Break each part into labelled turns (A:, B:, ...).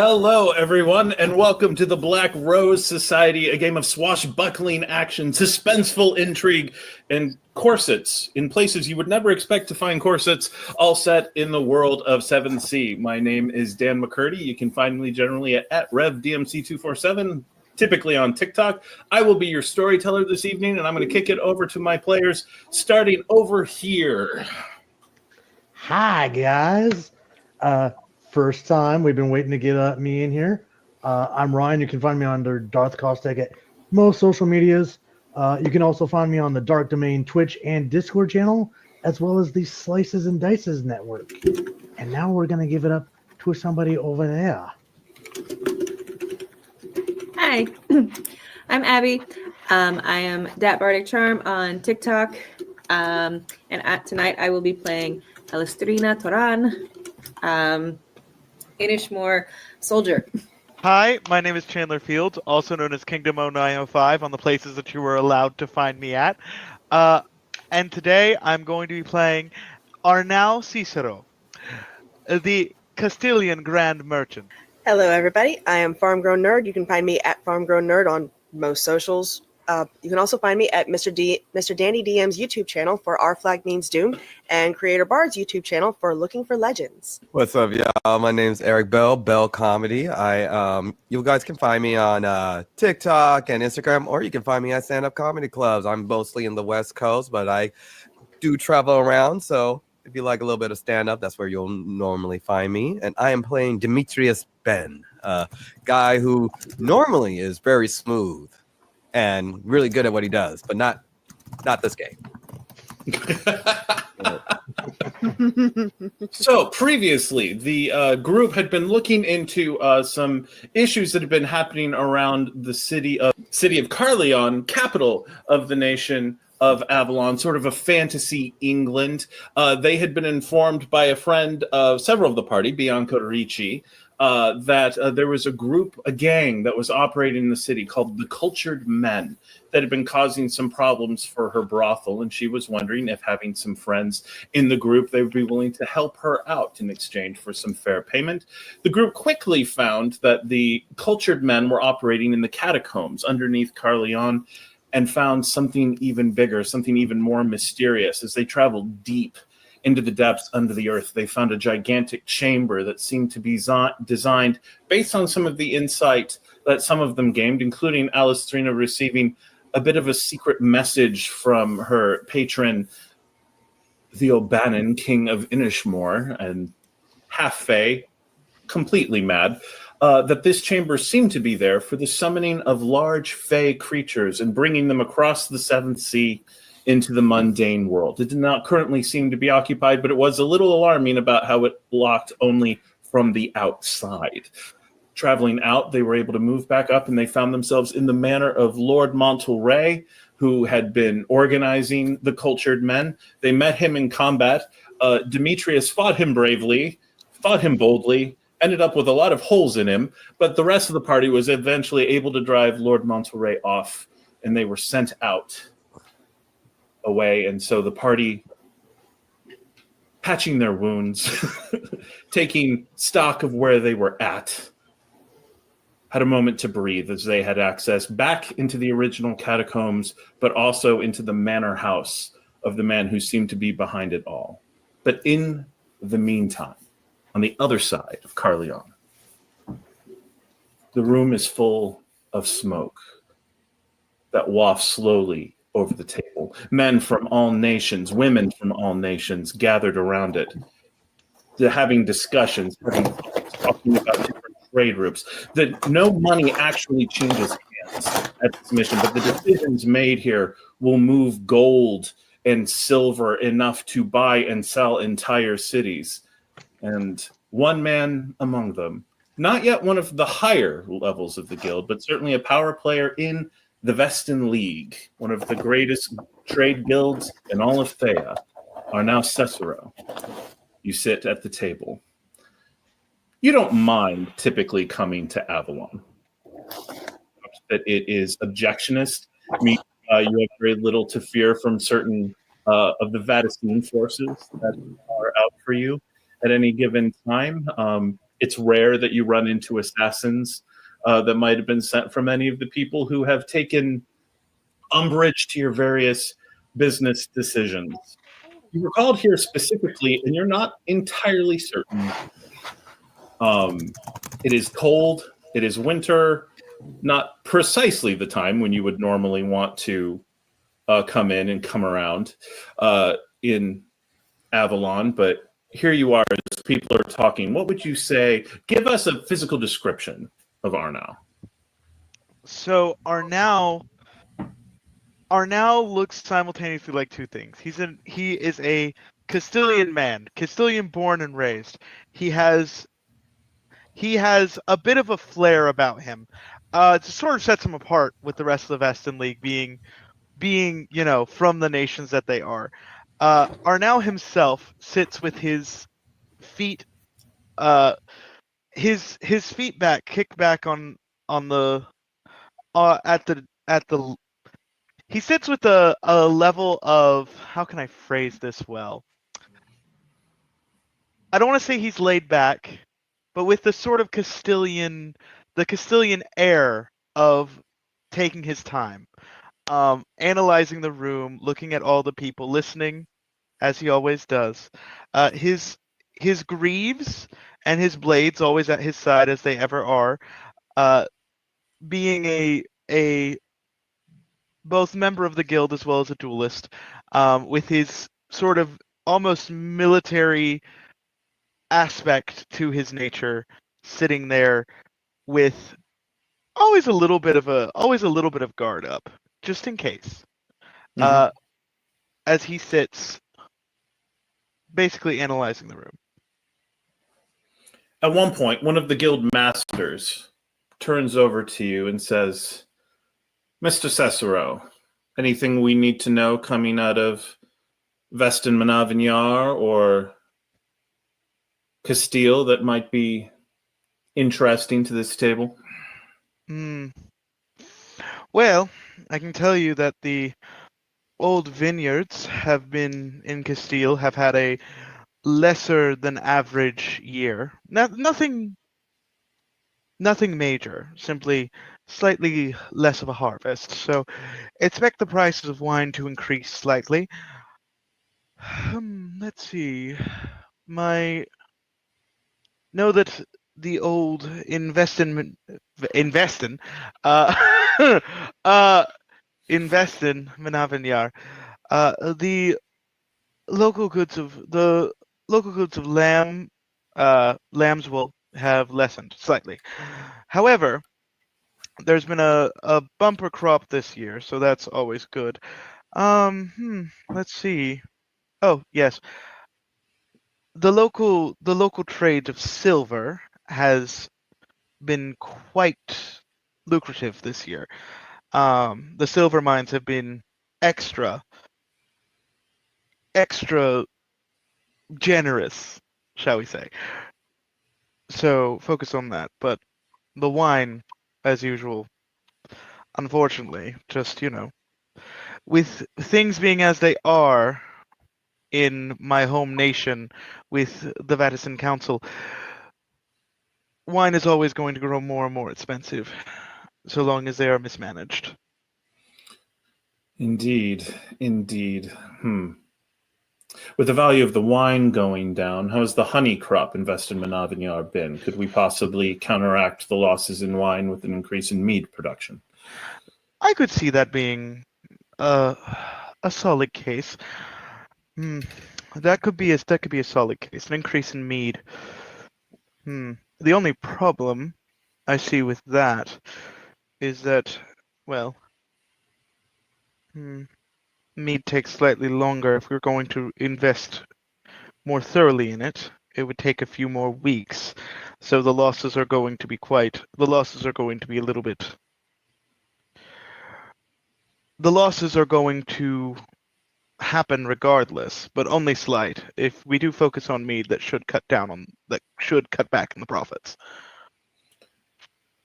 A: Hello, everyone, and welcome to the Black Rose Society, a game of swashbuckling action, suspenseful intrigue, and corsets in places you would never expect to find corsets, all set in the world of 7th Sea. My name is Dan McCurdy. You can find me generally at RevDMC247, typically on TikTok. I will be your storyteller this evening, and I'm going to kick it over to my players, starting over here.
B: Hi, guys. First time. We've been waiting to get me in here. I'm Ryan. You can find me under Darth Kostek at most social medias. You can also find me on the Dark Domain Twitch and Discord channel, as well as the Slices and Dices network. And now we're going to give it up to somebody over there.
C: Hi, I'm Abby. I am Dat Bardic Charm on TikTok. And tonight I will be playing Alastriona Toran, Inishmore soldier.
D: Hi, my name is Chandler Fields, also known as Kingdom 0905 on the places that you were allowed to find me at. And today I'm going to be playing Arnau Cecero, the Castilian Grand Merchant.
E: Hello, everybody. I am Farm Grown Nerd. You can find me at Farm Grown Nerd on most socials. You can also find me at Mr. Danny DM's YouTube channel for Our Flag Means Doom and Creator Bard's YouTube channel for Looking for Legends.
F: What's up, y'all? My name's Eric Bell, Bell Comedy. You guys can find me on TikTok and Instagram, or you can find me at stand-up comedy clubs. I'm mostly in the West Coast, but I do travel around, so if you like a little bit of stand-up, that's where you'll normally find me. And I am playing Demetrius Penn, a guy who normally is very smooth and really good at what he does, but not this game.
A: So previously, the group had been looking into some issues that had been happening around the city of Carleon, capital of the nation of Avalon, sort of a fantasy England. They had been informed by a friend of several of the party, Bianca Ricci, that there was a gang that was operating in the city called the Cultured Men that had been causing some problems for her brothel, and she was wondering if having some friends in the group, they would be willing to help her out in exchange for some fair payment. The group quickly found that the Cultured Men were operating in the catacombs underneath Carleon, and found something even bigger, something even more mysterious. As they traveled deep into the depths under the earth, they found a gigantic chamber that seemed to be designed based on some of the insight that some of them gained, including Alastriona receiving a bit of a secret message from her patron, Theobanon, king of Inishmore, and half-fae, completely mad, that this chamber seemed to be there for the summoning of large fae creatures and bringing them across the 7th Sea into the mundane world. It did not currently seem to be occupied, but it was a little alarming about how it locked only from the outside. Traveling out, they were able to move back up, and they found themselves in the manor of Lord Montelray, who had been organizing the Cultured Men. They met him in combat. Demetrius fought him bravely, fought him boldly, ended up with a lot of holes in him, but the rest of the party was eventually able to drive Lord Montelray off, and they were sent out away. And so the party, patching their wounds, taking stock of where they were at, had a moment to breathe as they had access back into the original catacombs, but also into the manor house of the man who seemed to be behind it all. But in the meantime, on the other side of Carleon, the room is full of smoke that wafts slowly over the table. Men from all nations, women from all nations gathered around it. They're having discussions, talking about different trade routes. That no money actually changes hands at this mission, but the decisions made here will move gold and silver enough to buy and sell entire cities. And one man among them, not yet one of the higher levels of the guild, but certainly a power player in the Vestin League, one of the greatest trade guilds in all of Thea, Arnau Cecero. You sit at the table. You don't mind typically coming to Avalon. That it is objectionist. I mean, you have very little to fear from certain of the Vaticine forces that are out for you at any given time. It's rare that you run into assassins that might have been sent from any of the people who have taken umbrage to your various business decisions. You were called here specifically, and you're not entirely certain. It is cold. It is winter. Not precisely the time when you would normally want to come in and come around in Avalon, but here you are as people are talking. What would you say? Give us a physical description of Arnau.
D: So Arnau looks simultaneously like two things. He is a Castilian man, Castilian born and raised. He has a bit of a flair about him. It sort of sets him apart with the rest of the Vestin League being from the nations that they are. Arnau himself sits with his feet his feet kicked back on the at the he sits with a level of, how can I phrase this well? I don't want to say he's laid back, but with the sort of Castilian air of taking his time, analyzing the room, looking at all the people, listening, as he always does. His greaves and his blades always at his side, as they ever are. Being a both member of the guild as well as a duelist, with his sort of almost military aspect to his nature, sitting there with always a little bit of guard up, just in case. As he sits, basically analyzing the room.
A: At one point, one of the guild masters turns over to you and says, Mr. Cecero, anything we need to know coming out of Vestin Manavinyar or Castile that might be interesting to this table?
D: Well, I can tell you that the old vineyards in Castile have had a lesser than average year. Nothing major, simply slightly less of a harvest. So expect the prices of wine to increase slightly. Let's see. Know that the old Investin Manavinyar, the local goods of lamb's wool have lessened slightly. However, there's been a bumper crop this year, so that's always good. Let's see. Oh, yes. The local trade of silver has been quite lucrative this year. The silver mines have been extra generous, shall we say. So focus on that. But the wine, as usual, unfortunately, just, with things being as they are in my home nation with the Vatican Council, wine is always going to grow more and more expensive, so long as they are mismanaged.
A: Indeed. With the value of the wine going down, how has the honey crop invested in Manavinyar been? Could we possibly counteract the losses in wine with an increase in mead production?
D: I could see that being a solid case. That could be a solid case. An increase in mead. The only problem I see with that is that, well, mead takes slightly longer. If we're going to invest more thoroughly in it, it would take a few more weeks. So the losses are going to be a little bit. The losses are going to happen regardless, but only slight. If we do focus on mead, that should cut back on the profits.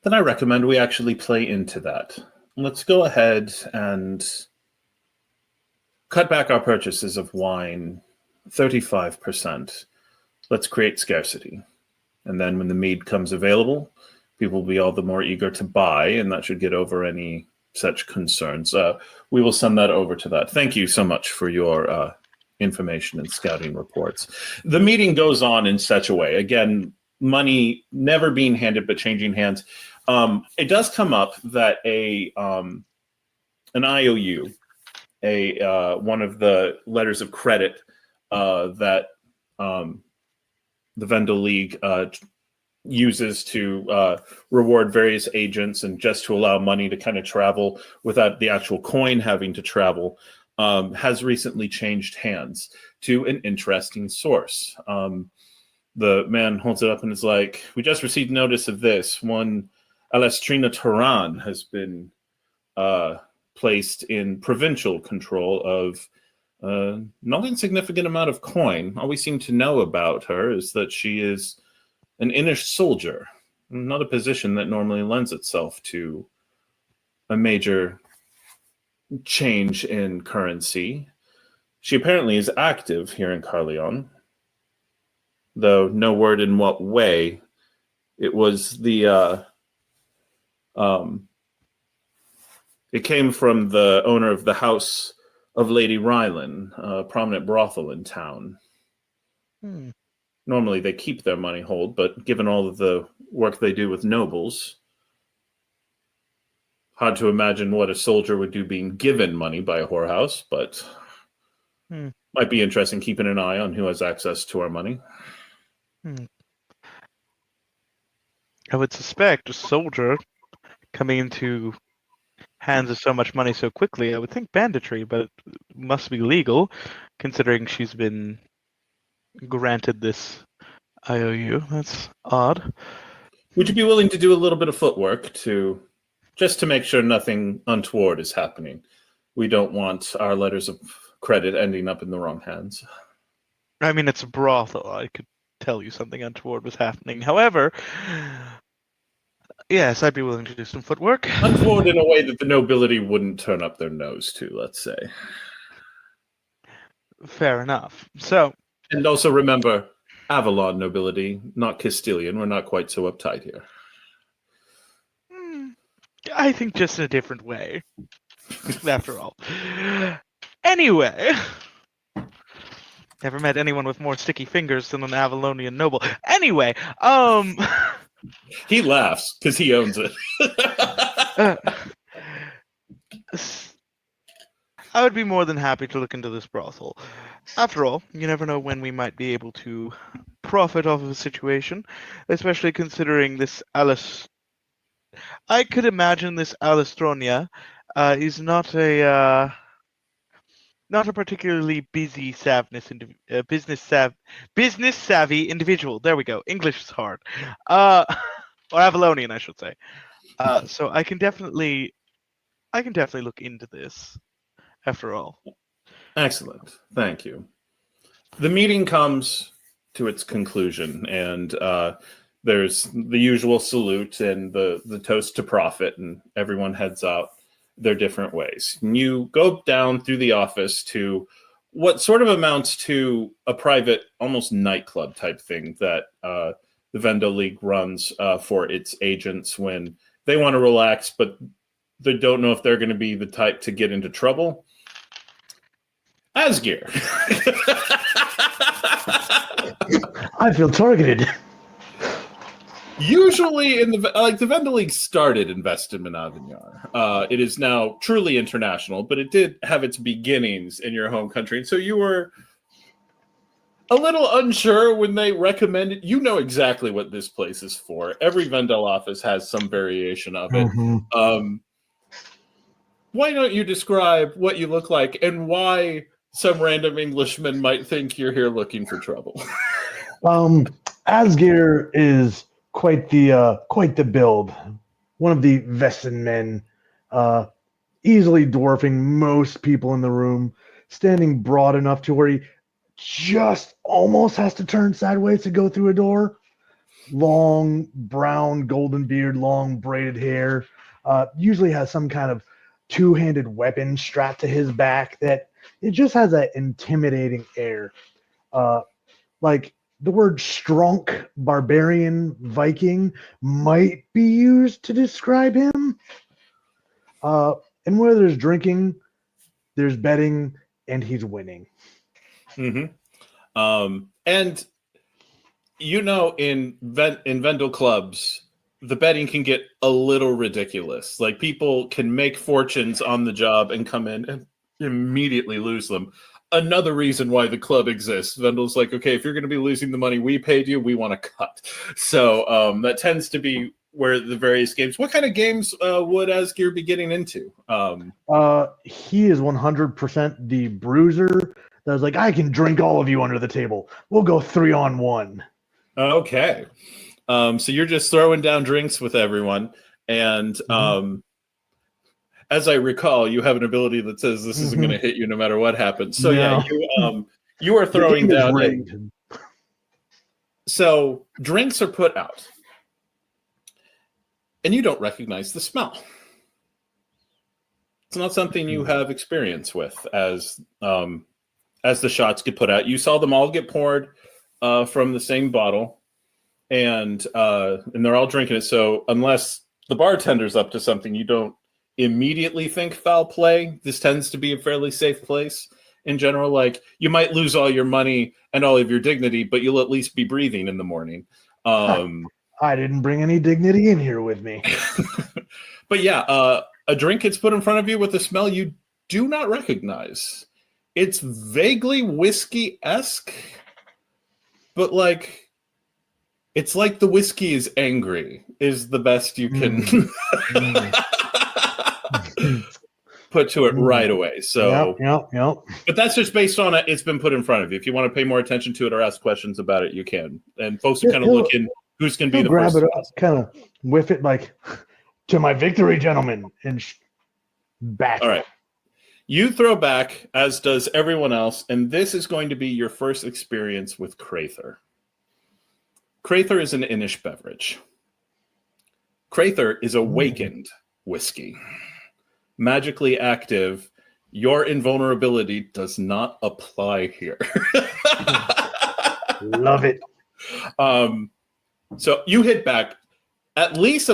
A: Then I recommend we actually play into that. Let's go ahead and cut back our purchases of wine 35%. Let's create scarcity. And then when the mead comes available, people will be all the more eager to buy, and that should get over any such concerns. We will send that over to that. Thank you so much for your information and scouting reports. The meeting goes on in such a way. Again, money never being handed but changing hands. It does come up that an IOU, one of the letters of credit that the Vendel League uses to reward various agents and just to allow money to kind of travel without the actual coin having to travel, has recently changed hands to an interesting source. The man holds it up and is like, we just received notice of this. One Alastriona Toran has been placed in provincial control of not insignificant amount of coin. All we seem to know about her is that she is an Innish soldier, not a position that normally lends itself to a major change in currency. She apparently is active here in Carleon, though no word in what way. It was it came from the owner of the house of Lady Rylan, a prominent brothel in town. Normally they keep their money hold, but given all of the work they do with nobles, hard to imagine what a soldier would do being given money by a whorehouse, but might be interesting keeping an eye on who has access to our money.
D: I would suspect a soldier coming into hands of so much money so quickly, I would think banditry, but it must be legal, considering she's been granted this IOU. That's odd.
A: Would you be willing to do a little bit of footwork just to make sure nothing untoward is happening? We don't want our letters of credit ending up in the wrong hands.
D: I mean, it's a brothel. I could tell you something untoward was happening. However, yes, I'd be willing to do some footwork.
A: Untoward in a way that the nobility wouldn't turn up their nose to, let's say.
D: Fair enough. So,
A: and also remember, Avalon nobility, not Castilian. We're not quite so uptight here.
D: I think just in a different way, after all. Anyway, never met anyone with more sticky fingers than an Avalonian noble. Anyway,
A: he laughs because he owns it.
D: I would be more than happy to look into this brothel. After all, you never know when we might be able to profit off of a situation, especially considering this I could imagine this Alastriona is not a particularly business savvy individual. There we go. English is hard, or Avalonian, I should say. So I can definitely look into this. After all,
A: excellent. Thank you. The meeting comes to its conclusion, and there's the usual salute and the toast to profit, and everyone heads out their different ways. And you go down through the office to what sort of amounts to a private, almost nightclub type thing that the Vendel League runs for its agents when they want to relax, but they don't know if they're going to be the type to get into trouble. Asgeir.
B: I feel targeted.
A: Usually, the Vendel League started in Vestament Avignard. It is now truly international, but it did have its beginnings in your home country, and so you were a little unsure when they recommended. You know exactly what this place is for. Every Vendel office has some variation of it.
B: Mm-hmm.
A: Why don't you describe what you look like and why some random Englishman might think you're here looking for trouble?
B: Asgeir is quite the build. One of the Vestin men, easily dwarfing most people in the room, standing broad enough to where he just almost has to turn sideways to go through a door. Long, brown, golden beard, long braided hair. Usually has some kind of two-handed weapon strapped to his back that it just has an intimidating air. Like the word stronk, barbarian, Viking might be used to describe him. And where there's drinking, there's betting, and he's winning.
A: And in Vendel clubs, the betting can get a little ridiculous. Like, people can make fortunes on the job and come in and immediately lose them. Another reason why the club exists. Vendel's like, okay, if you're going to be losing the money we paid you, we want to cut. So that tends to be where the various games. What kind of games would Asgeir be getting into?
B: He is 100% the bruiser. That was like, I can drink all of you under the table. We'll go 3-on-1.
A: Okay. So you're just throwing down drinks with everyone. And as I recall, you have an ability that says this isn't going to hit you no matter what happens. So you are throwing down. So drinks are put out. And you don't recognize the smell. It's not something you have experience with as the shots get put out. You saw them all get poured from the same bottle, and they're all drinking it. So unless the bartender's up to something, you don't immediately think foul play. This tends to be a fairly safe place in general. Like, you might lose all your money and all of your dignity, but you'll at least be breathing in the morning.
B: I didn't bring any dignity in here with me.
A: But yeah, a drink gets put in front of you with a smell you do not recognize. It's vaguely whiskey-esque, but like, it's like the whiskey is angry, is the best you can put to it right away. So,
B: yep.
A: But that's just based on it. It's been put in front of you. If you want to pay more attention to it or ask questions about it, you can. And folks are kind of looking who's going to be the
B: grab
A: first.
B: It up, kind of whiff it like, to my victory, gentlemen, and back.
A: All right. You throw back, as does everyone else, and this is going to be your first experience with Crather. Crather is an Innish beverage. Crather is awakened whiskey. Magically active. Your invulnerability does not apply here.
B: Love it.
A: So you hit back. At least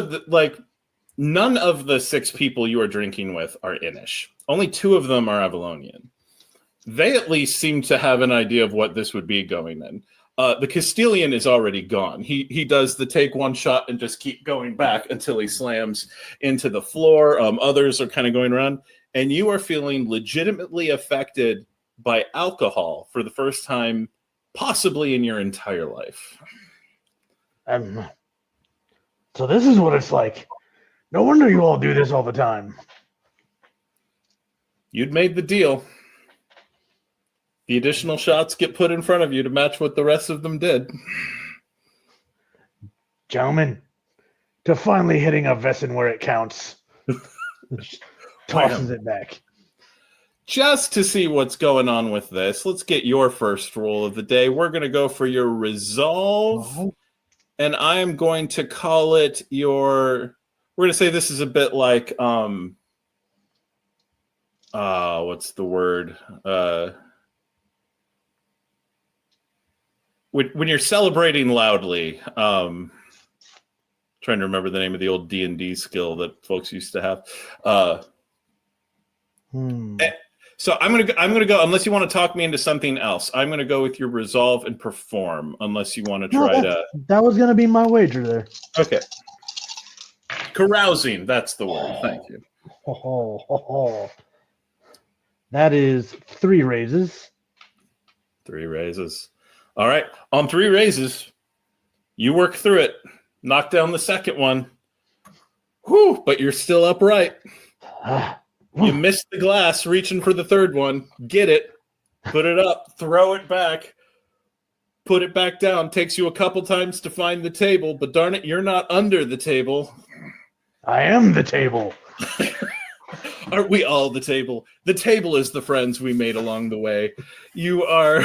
A: none of the 6 people you are drinking with are Innish. Only 2 of them are Avalonian. They at least seem to have an idea of what this would be going in. The Castilian is already gone. He does the take one shot and just keep going back until he slams into the floor. Others are kind of going around. And you are feeling legitimately affected by alcohol for the first time, possibly in your entire life.
B: So this is what it's like. No wonder you all do this all the time.
A: You'd made the deal. The additional shots get put in front of you to match what the rest of them did.
B: Gentlemen, to finally hitting a Vesson where it counts. Tosses it back.
A: Just to see what's going on with this, let's get your first roll of the day. We're going to go for your resolve. And I am going to call it your... We're going to say this is a bit like... what's the word? When you're celebrating loudly, trying to remember the name of the old D&D skill that folks used to have. So I'm gonna go unless you want to talk me into something else. I'm gonna go with your resolve and perform unless you want to try to.
B: That was gonna be my wager there.
A: Okay. Carousing, that's the word. Thank you.
B: That is 3 raises.
A: 3 raises. All right. On 3 raises, you work through it. Knock down the second one. Whew, but you're still upright. You missed the glass reaching for the third one. Get it. Put it up. Throw it back. Put it back down. Takes you a couple times to find the table, but darn it, you're not under the table.
B: I am the table.
A: Aren't we all the table? The table is the friends we made along the way. You are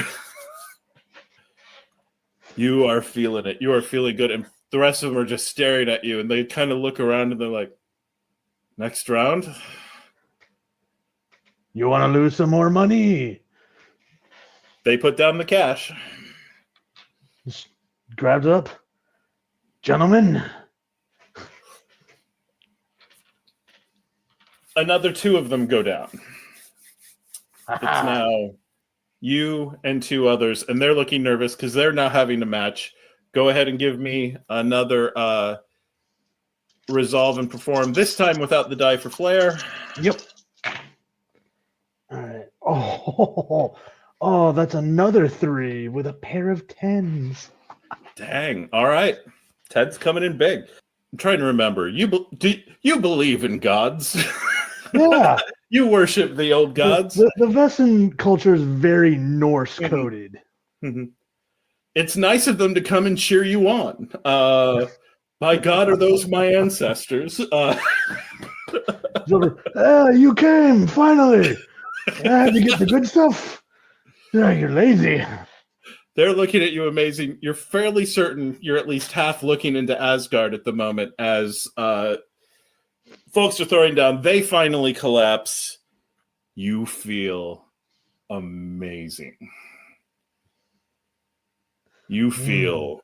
A: feeling it. You are feeling good. And the rest of them are just staring at you, and they kind of look around and they're like, next round?
B: You want to lose some more money?
A: They put down the cash.
B: grabs it up. Gentlemen,
A: Another two of them go down. It's now you and two others, and they're looking nervous because they're now having to match. Go ahead and give me another resolve and perform, this time without the die for flair.
B: Yep. All right. Oh, that's another 3 with a pair of 10s.
A: Dang. All right. Ted's coming in big. I'm trying to remember. Do you believe in gods?
B: Yeah.
A: You worship the old gods.
B: The Vessan culture is very Norse coded.
A: Mhm. It's nice of them to come and cheer you on. By God, are those my ancestors?
B: You came finally. Did you get the good stuff? Yeah, you're lazy.
A: They're looking at you amazing. You're fairly certain you're at least half looking into Asgard at the moment as folks are throwing down. They finally collapse. You feel amazing. You feel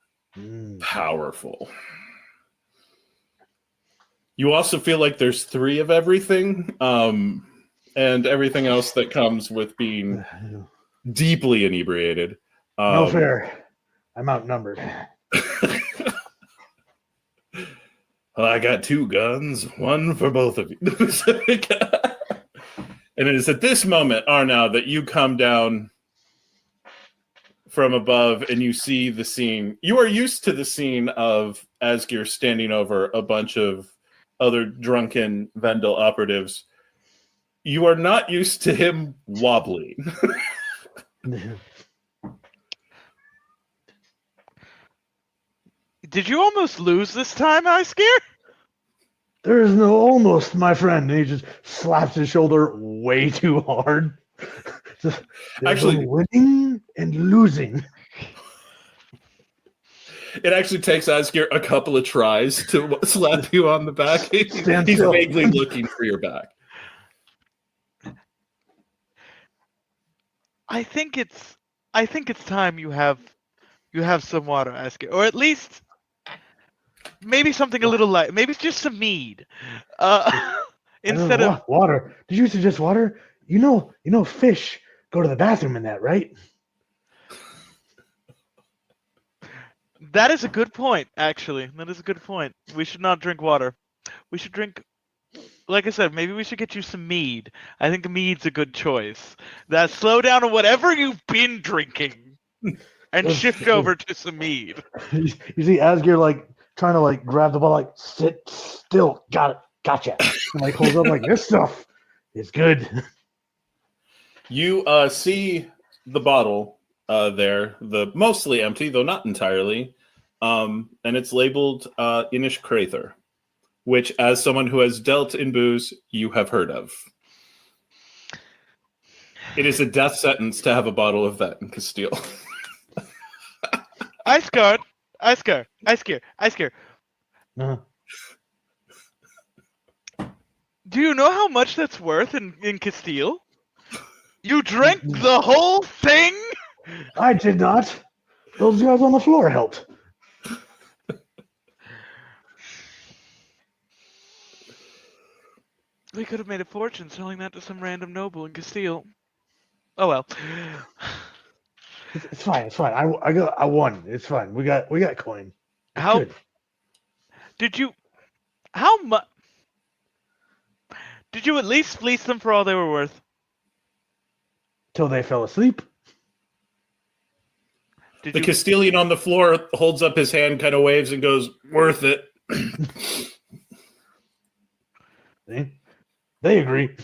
A: powerful. You also feel like there's 3 of everything, and everything else that comes with being deeply inebriated.
B: No fair. I'm outnumbered.
A: Well, I got 2 guns, one for both of you. And it is at this moment, Arnau, that you come down from above and you see the scene. You are used to the scene of Asgeir standing over a bunch of other drunken Vendel operatives. You are not used to him wobbling.
D: Did you almost lose this time, Asgeir?
B: There is no almost, my friend. And he just slaps his shoulder way too hard.
A: Actually,
B: winning and losing.
A: It actually takes Asgeir a couple of tries to slap you on the back. He's vaguely looking for your back.
D: I think it's time you have some water, Asgeir, or at least maybe something a little light. Maybe it's just some mead. Instead of
B: water. Did you suggest water? You know, fish go to the bathroom in that, right?
D: That is a good point, actually. That is a good point. We should not drink water. We should drink, like I said, maybe we should get you some mead. I think mead's a good choice. That slow down on whatever you've been drinking and shift over to some mead.
B: You see Asgeir trying to grab the ball, sit still. Got it. Gotcha. And holds up this stuff is good.
A: You see the bottle there, the mostly empty, though not entirely, and it's labeled Inish Crather, which, as someone who has dealt in booze, you have heard of. It is a death sentence to have a bottle of that in Castile.
D: Asgeir.
B: Uh-huh.
D: Do you know how much that's worth in Castile? You drank the whole thing?
B: I did not. Those guys on the floor helped.
D: We could have made a fortune selling that to some random noble in Castile. Oh well.
B: It's fine. I won. It's fine. We got coin. It's
D: How
B: good.
D: did you? How much? Did you at least fleece them for all they were worth?
B: Till they fell asleep.
A: The Castilian on the floor holds up his hand, kind of waves, and goes, "Worth it."
B: They agree.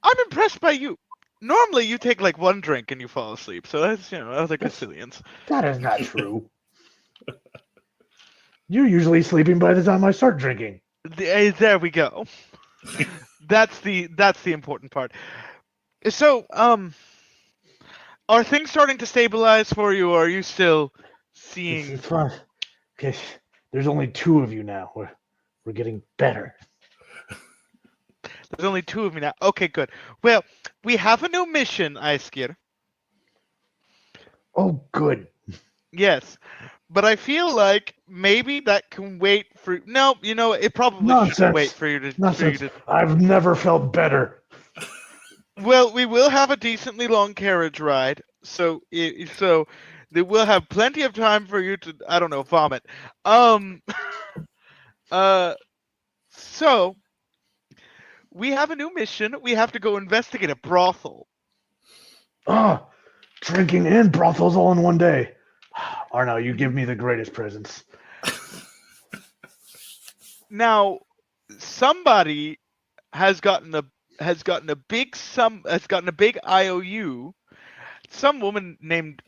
D: I'm impressed by you. Normally, you take one drink and you fall asleep. So that's other Castilians.
B: That is not true. You're usually sleeping by the time I start drinking.
D: There we go. That's the important part. So, are things starting to stabilize for you, or are you still seeing?
B: It's fine. Okay, there's only 2 of you now. We're getting better.
D: There's only 2 of me now. Okay, good. Well, we have a new mission, Asgeir.
B: Oh, good.
D: Yes. But I feel like maybe that can wait for... No, it probably
B: Nonsense.
D: shouldn't wait for you to...
B: Nonsense. I've never felt better.
D: Well, we will have a decently long carriage ride, so they will have plenty of time for you to, I don't know, vomit. So we have a new mission. We have to go investigate a brothel.
B: Ah, drinking and brothels all in one day. Arnau, you give me the greatest presents.
D: Now, somebody has gotten a big IOU. Some woman named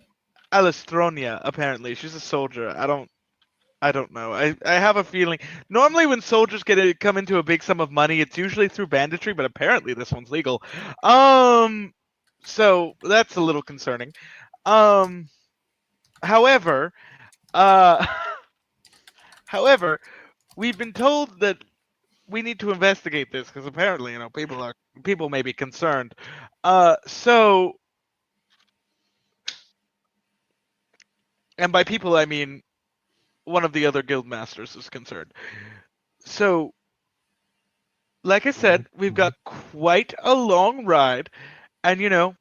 D: Alastriona, apparently. She's a soldier. I don't know. I have a feeling. Normally, when soldiers come into a big sum of money, it's usually through banditry, but apparently this one's legal. So that's a little concerning. However, we've been told that we need to investigate this because apparently, people may be concerned. So, and by people I mean one of the other guild masters is concerned. So, like I said, we've got quite a long ride, and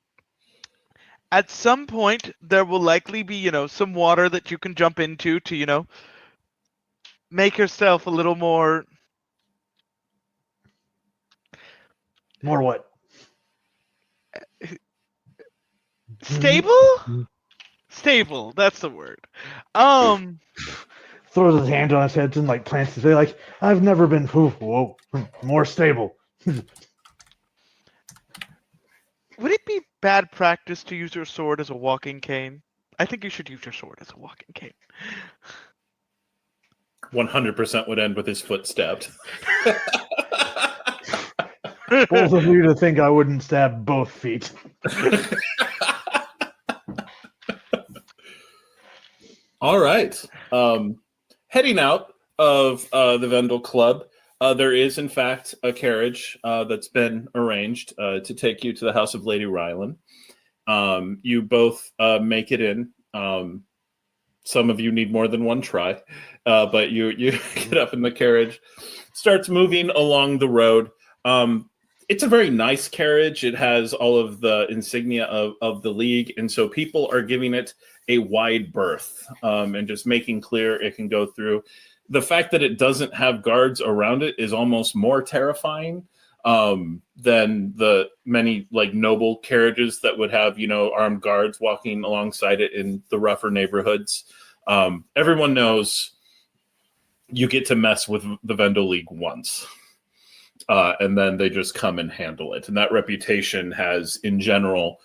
D: at some point there will likely be some water that you can jump into to make yourself a little more
B: what?
D: stable. Stable, that's the word.
B: Throws his hand on his head and plants his face I've never been more stable.
D: Would it be bad practice to use your sword as a walking cane? I think you should use your sword as a walking cane.
A: 100% would end with his foot stabbed.
B: Both of you to think I wouldn't stab both feet.
A: All right. Heading out of the Vendel Club, there is, in fact, a carriage that's been arranged to take you to the house of Lady Rylan. You both make it in. Some of you need more than one try, but you get up in the carriage, starts moving along the road. It's a very nice carriage. It has all of the insignia of the league, and so people are giving it a wide berth and just making clear it can go through. The fact that it doesn't have guards around it is almost more terrifying than the many noble carriages that would have armed guards walking alongside it in the rougher neighborhoods. Everyone knows you get to mess with the Vendel League once. And then they just come and handle it. And that reputation has, in general,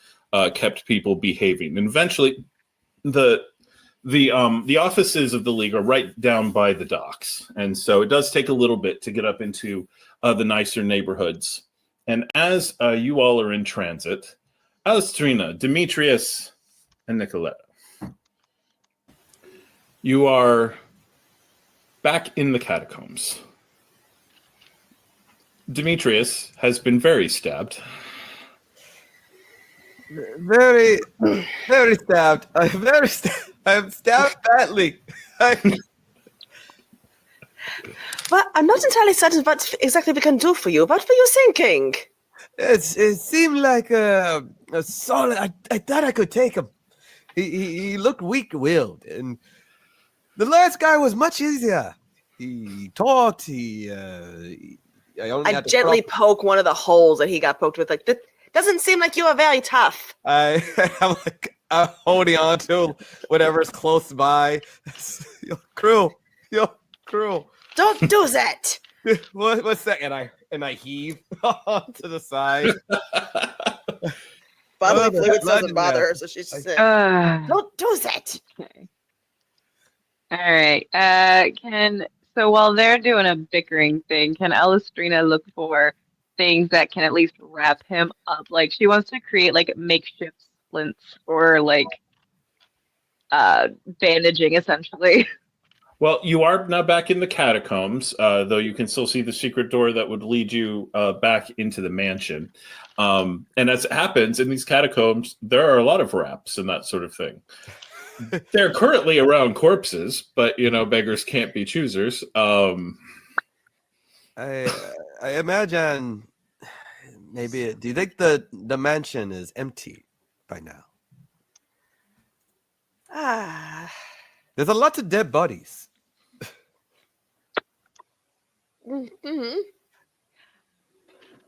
A: kept people behaving. And eventually, the offices of the league are right down by the docks. And so it does take a little bit to get up into the nicer neighborhoods. And as you all are in transit, Alastriona, Demetrius, and Nikaletta, you are back in the catacombs. Demetrius has been very stabbed.
F: Very, very stabbed. I'm stabbed badly.
E: But I'm not entirely certain what exactly we can do for you. What were you thinking?
F: It seemed like a solid. I thought I could take him. He looked weak-willed, and the last guy was much easier. He talked.
E: I gently poke one of the holes that he got poked with. That doesn't seem like you are very tough.
F: I'm holding on to whatever's close by. You're cruel.
E: Don't do that.
F: What's that? And I heave to the side.
E: Bodily fluids doesn't bother her, so she's just don't do that.
G: Okay. All right. So while they're doing a bickering thing, can Alastriona look for things that can at least wrap him up? She wants to create makeshift splints or bandaging essentially.
A: Well, you are now back in the catacombs, though you can still see the secret door that would lead you back into the mansion. And as it happens, in these catacombs, there are a lot of rats and that sort of thing. They're currently around corpses, but, beggars can't be choosers.
F: I imagine maybe. Do you think the mansion is empty by now? There's a lot of dead bodies.
E: Mm-hmm.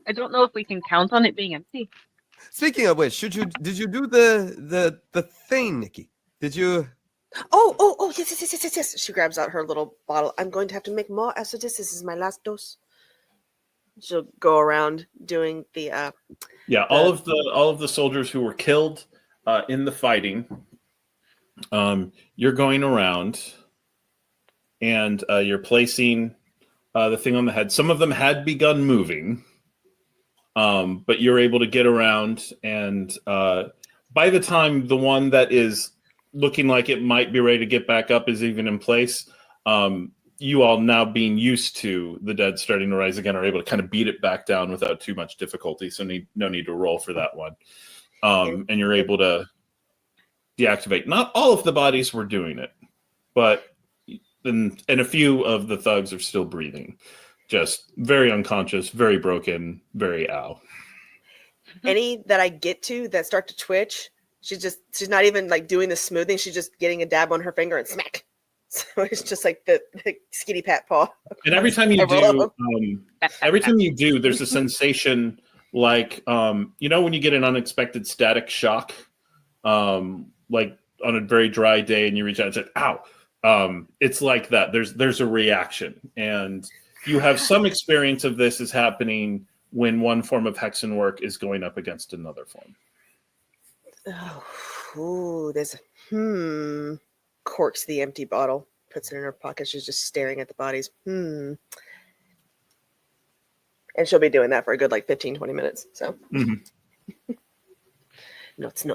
G: I don't know if we can count on it being empty.
F: Speaking of which, did you do the thing, Nikki? Did you?
E: Oh, yes. She grabs out her little bottle. I'm going to have to make more after this. This is my last dose. She'll go around doing the.
A: All of the soldiers who were killed in the fighting. You're going around, and you're placing the thing on the head. Some of them had begun moving, but you're able to get around, and by the time the one that is looking like it might be ready to get back up is even in place, you all, now being used to the dead starting to rise again, are able to kind of beat it back down without too much difficulty, so no need to roll for that one. And you're able to deactivate. Not all of the bodies were doing it, but and a few of the thugs are still breathing. Just very unconscious, very broken, very ow.
E: Any that I get to that start to twitch, she's not even like doing the smoothing. She's just getting a dab on her finger and smack. So it's just like the skinny pat paw. And every time you
A: do, there's a sensation like, when you get an unexpected static shock, like on a very dry day and you reach out and say, ow. It's like that. There's a reaction, and you have some experience of this is happening when one form of hexen work is going up against another form.
E: There's corks the empty bottle, puts it in her pocket. She's just staring at the bodies. And she'll be doing that for a good 15, 20 minutes. So nuts.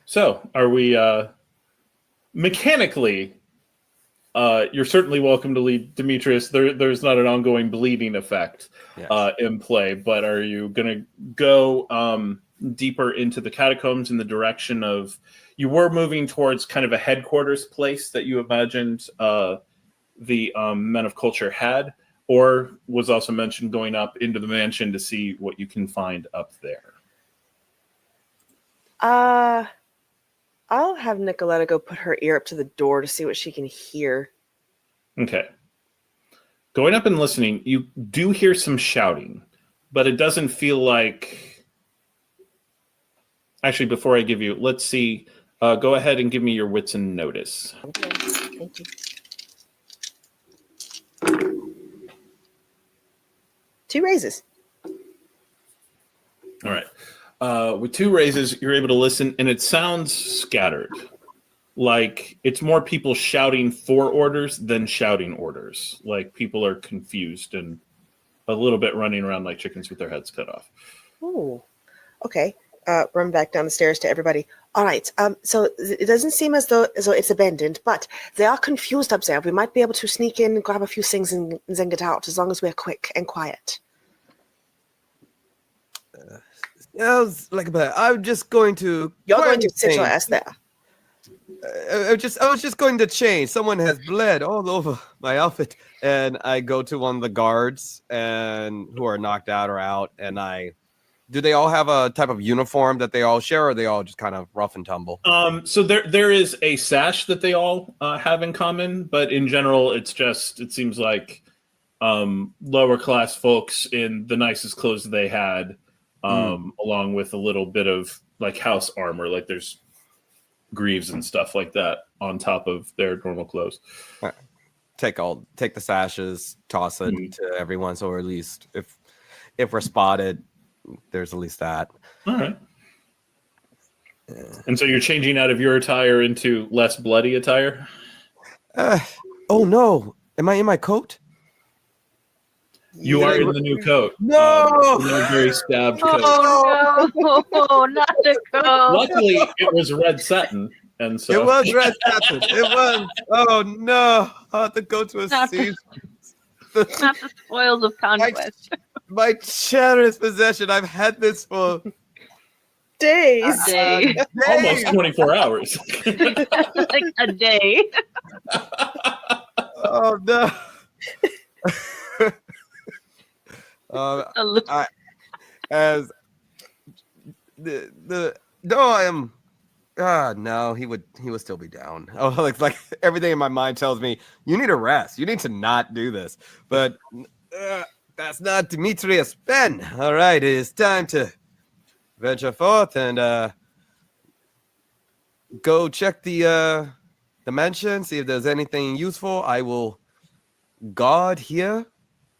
A: So, are we mechanically? You're certainly welcome to lead, Demetrius. There's not an ongoing bleeding effect in play, but are you going to go deeper into the catacombs in the direction of? You were moving towards kind of a headquarters place that you imagined the Men of Culture had, or was also mentioned going up into the mansion to see what you can find up there.
E: I'll have Nikaletta go put her ear up to the door to see what she can hear.
A: Okay. Going up and listening, you do hear some shouting, but it doesn't feel like... Actually, before I give you... Let's see. Go ahead and give me your wits and notice.
E: Okay. Thank you. 2 raises.
A: All right. With 2 raises, you're able to listen, and it sounds scattered. Like it's more people shouting for orders than shouting orders. Like people are confused and a little bit running around like chickens with their heads cut off.
E: Oh, okay. Run back down the stairs to everybody. All right. So it doesn't seem as though it's abandoned, but they are confused up there. We might be able to sneak in, grab a few things, and then get out as long as we're quick and quiet.
F: I'm just going to.
E: You're going to sit your ass there.
F: I was just going to change. Someone has bled all over my outfit, and I go to one of the guards and who are knocked out or out, and do they all have a type of uniform that they all share, or are they all just kind of rough and tumble?
A: So there is a sash that they all have in common, but in general, it seems like lower class folks in the nicest clothes they had, along with a little bit of like house armor, like there's greaves and stuff like that on top of their normal clothes.
F: Right. Take the sashes, toss it to everyone, so at least if we're spotted, there's at least that.
A: All right. And so you're changing out of your attire into less bloody attire?
F: Oh no. Am I in my coat?
A: You are in the new coat.
F: No!
A: The very stabbed coat.
G: Oh no, not the coat.
A: Luckily, it was red satin, And so
F: It was red satin. It was. Oh no! I have to go to a
G: Not the-
F: season.
G: Not the spoils of conquest.
F: My cherished possession. I've had this for
E: Days.
G: Day.
A: almost 24 hours.
G: Like a day.
F: Oh no!
G: A little-
F: As the no, I am. No, he would still be down. Oh, like everything in my mind tells me you need a rest. You need to not do this. But that's not Demetrius Penn. All right, it is time to venture forth and go check the mansion, see if there's anything useful. I will guard here,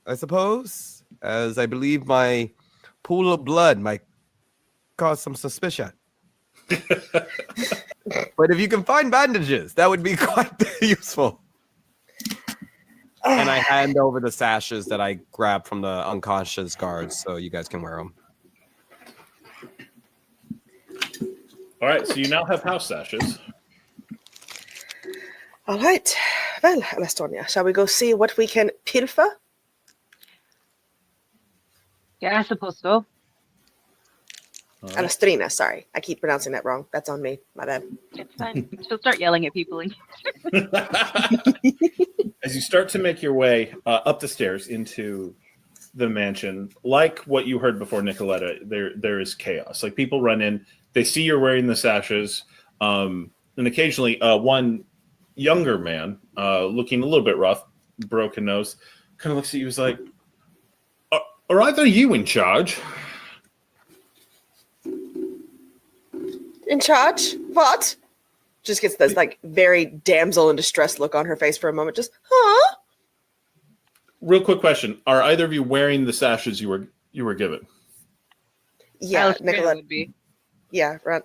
F: I suppose, as I believe my pool of blood might cause some suspicion. But if you can find bandages, that would be quite useful. And I hand over the sashes that I grabbed from the unconscious guards so you guys can wear them.
A: All right, so you now have house sashes.
E: All right. Well, Alastriona, shall we go see what we can pilfer?
G: Yeah, I suppose so.
A: All right.
E: Alastrina, sorry. I keep pronouncing that wrong. That's on me. My bad.
G: It's fine. She'll start yelling at people.
A: As you start to make your way up the stairs into the mansion, like what you heard before, Nikaletta, there is chaos. Like people run in, they see you're wearing the sashes, and occasionally one younger man, looking a little bit rough, broken nose, kind of looks at you. He's like, "Are either you in charge?"
E: In charge? What? Just gets this like very damsel in distress look on her face for a moment. Just, huh?
A: Real quick question: are either of you wearing the sashes you were given?
E: Yeah,
G: Alastriona
E: Nicolette.
G: would be.
E: Yeah, right.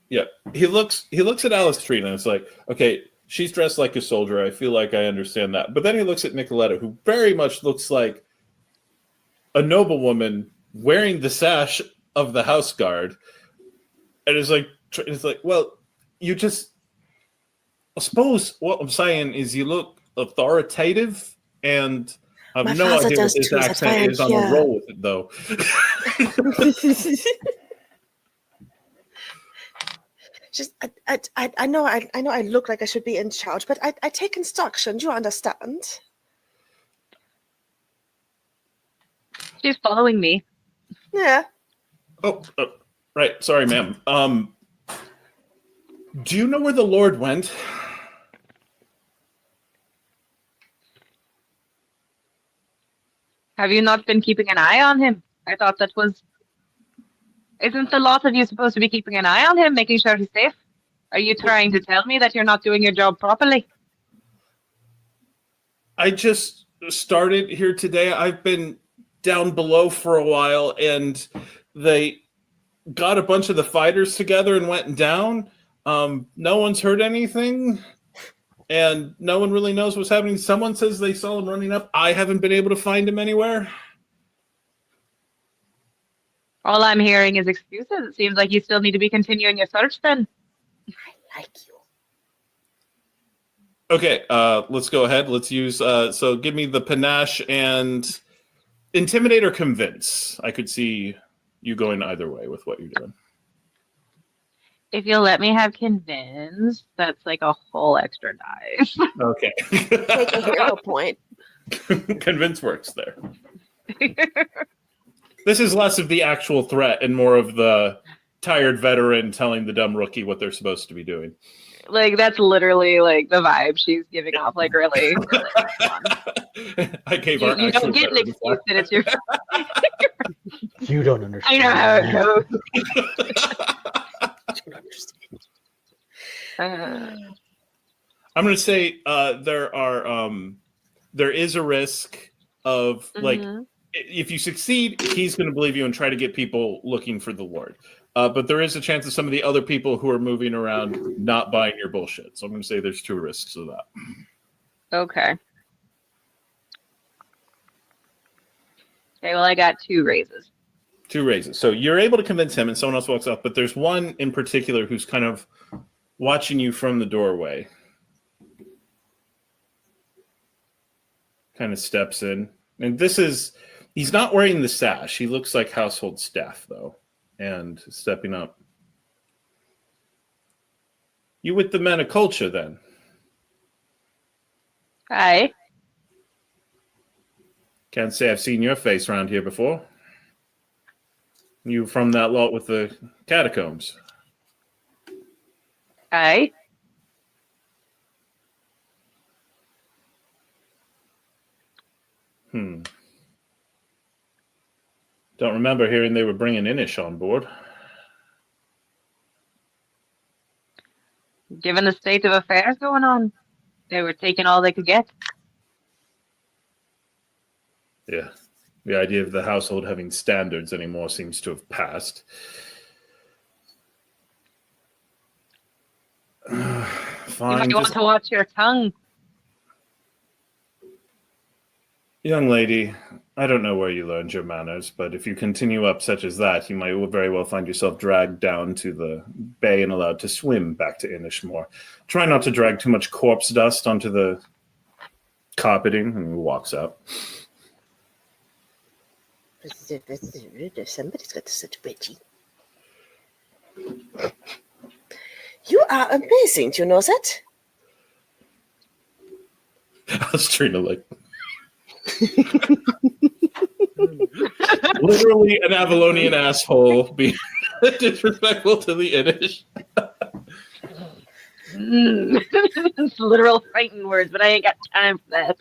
A: Yeah. He looks at Alastriona and it's like, okay, she's dressed like a soldier. I feel like I understand that. But then he looks at Nikaletta, who very much looks like a noblewoman wearing the sash of the house guard, and it's like, well, you just. I suppose what I'm saying is you look authoritative, and I
E: My
A: have no
E: father
A: idea what
E: does
A: this
E: too, that's why
A: accent
E: I'm
A: is. I'm gonna
E: here.
A: roll with it though.
E: Just, I know I look like I should be in charge, but I take instructions. You understand?
G: She's following me.
E: Yeah.
A: Oh, right. Sorry, ma'am. Do you know where the Lord went?
G: Have you not been keeping an eye on him? I thought that was... Isn't the lot of you supposed to be keeping an eye on him, making sure he's safe? Are you trying to tell me that you're not doing your job properly?
A: I just started here today. I've been down below for a while, and they got a bunch of the fighters together and went down. No one's heard anything, and no one really knows what's happening. Someone says they saw him running up. I haven't been able to find him anywhere.
G: All I'm hearing is excuses. It seems like you still need to be continuing your search then.
E: I like you.
A: Okay, let's go ahead. Let's use, so give me the panache and intimidate or convince. I could see you going either way with what you're doing.
G: If you'll let me have convince, that's like a whole extra dice.
A: Okay.
E: Take a hero point.
A: Convince works there. This is less of the actual threat and more of the tired veteran telling the dumb rookie what they're supposed to be doing.
G: Like, that's literally like the vibe she's giving off. Like, really, really.
A: I gave
G: You,
A: our
G: you
A: actual
G: don't get an
A: veteran
G: excuse that it's your.
B: You don't
G: I
B: understand.
G: know how it goes.
E: I don't understand.
A: I'm going to say there is a risk of like
G: Mhm.
A: if you succeed, he's going to believe you and try to get people looking for the Lord. But there is a chance of some of the other people who are moving around not buying your bullshit. So I'm going to say there's 2 risks of that.
G: Okay. Okay, well, I got 2 raises.
A: 2 raises. So you're able to convince him and someone else walks up, but there's one in particular who's kind of watching you from the doorway. Kind of steps in. And he's not wearing the sash. He looks like household staff, though. And stepping up. You with the men of culture, then?
G: Hi.
A: Can't say I've seen your face around here before. You from that lot with the catacombs?
G: Hi.
A: Don't remember hearing they were bringing Inish on board.
G: Given the state of affairs going on, they were taking all they could get.
A: Yeah. The idea of the household having standards anymore seems to have passed. Fine.
G: You might want to watch your tongue.
A: Young lady, I don't know where you learned your manners, but if you continue up such as that, you might very well find yourself dragged down to the bay and allowed to swim back to Inishmore. Try not to drag too much corpse dust onto the carpeting, and he walks out.
E: Somebody's got such Reggie. You are amazing, do you know that?
A: I was trying to literally an Avalonian asshole being disrespectful to the Inish.
G: It's literal fighting words, but I ain't got time for that.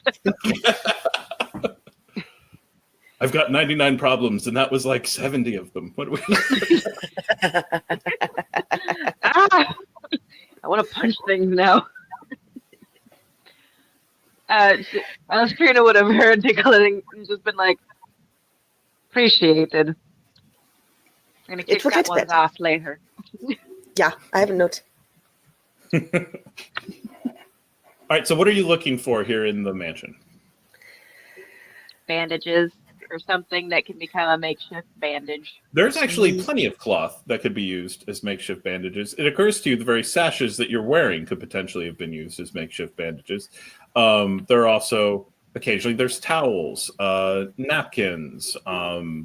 A: I've got 99 problems, and that was like 70 of them. What do we?
G: I want to punch things now. Alastriona would have heard Nikaletta and just been like, appreciated. I'm going to kick that one off later.
E: Yeah, I have a note.
A: All right, so what are you looking for here in the mansion?
G: Bandages or something that can become a makeshift bandage.
A: There's actually plenty of cloth that could be used as makeshift bandages. It occurs to you the very sashes that you're wearing could potentially have been used as makeshift bandages. There are also, occasionally, there's towels, napkins, all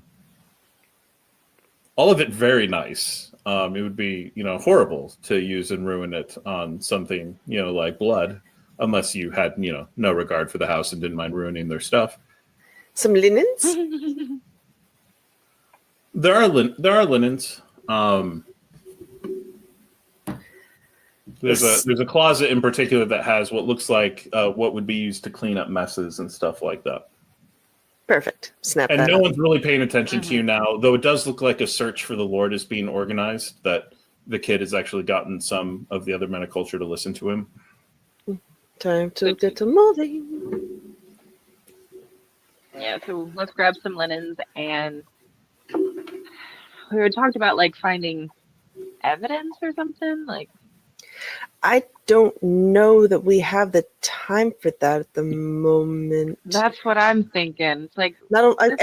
A: of it very nice. It would be, horrible to use and ruin it on something, like blood, unless you had, no regard for the house and didn't mind ruining their stuff.
E: Some linens?
A: There are linens. There's a closet in particular that has what looks like what would be used to clean up messes and stuff like that.
E: Perfect. Snap
A: and
E: that
A: no
E: up.
A: one's really paying attention to you now, though it does look like a search for the Lord is being organized, that the kid has actually gotten some of the other men of culture to listen to him.
E: Time to get to moving.
G: Yeah, so let's grab some linens, and we were talking about finding evidence or something.
E: I don't know that we have the time for that at the moment.
G: That's what I'm thinking. It's
E: not only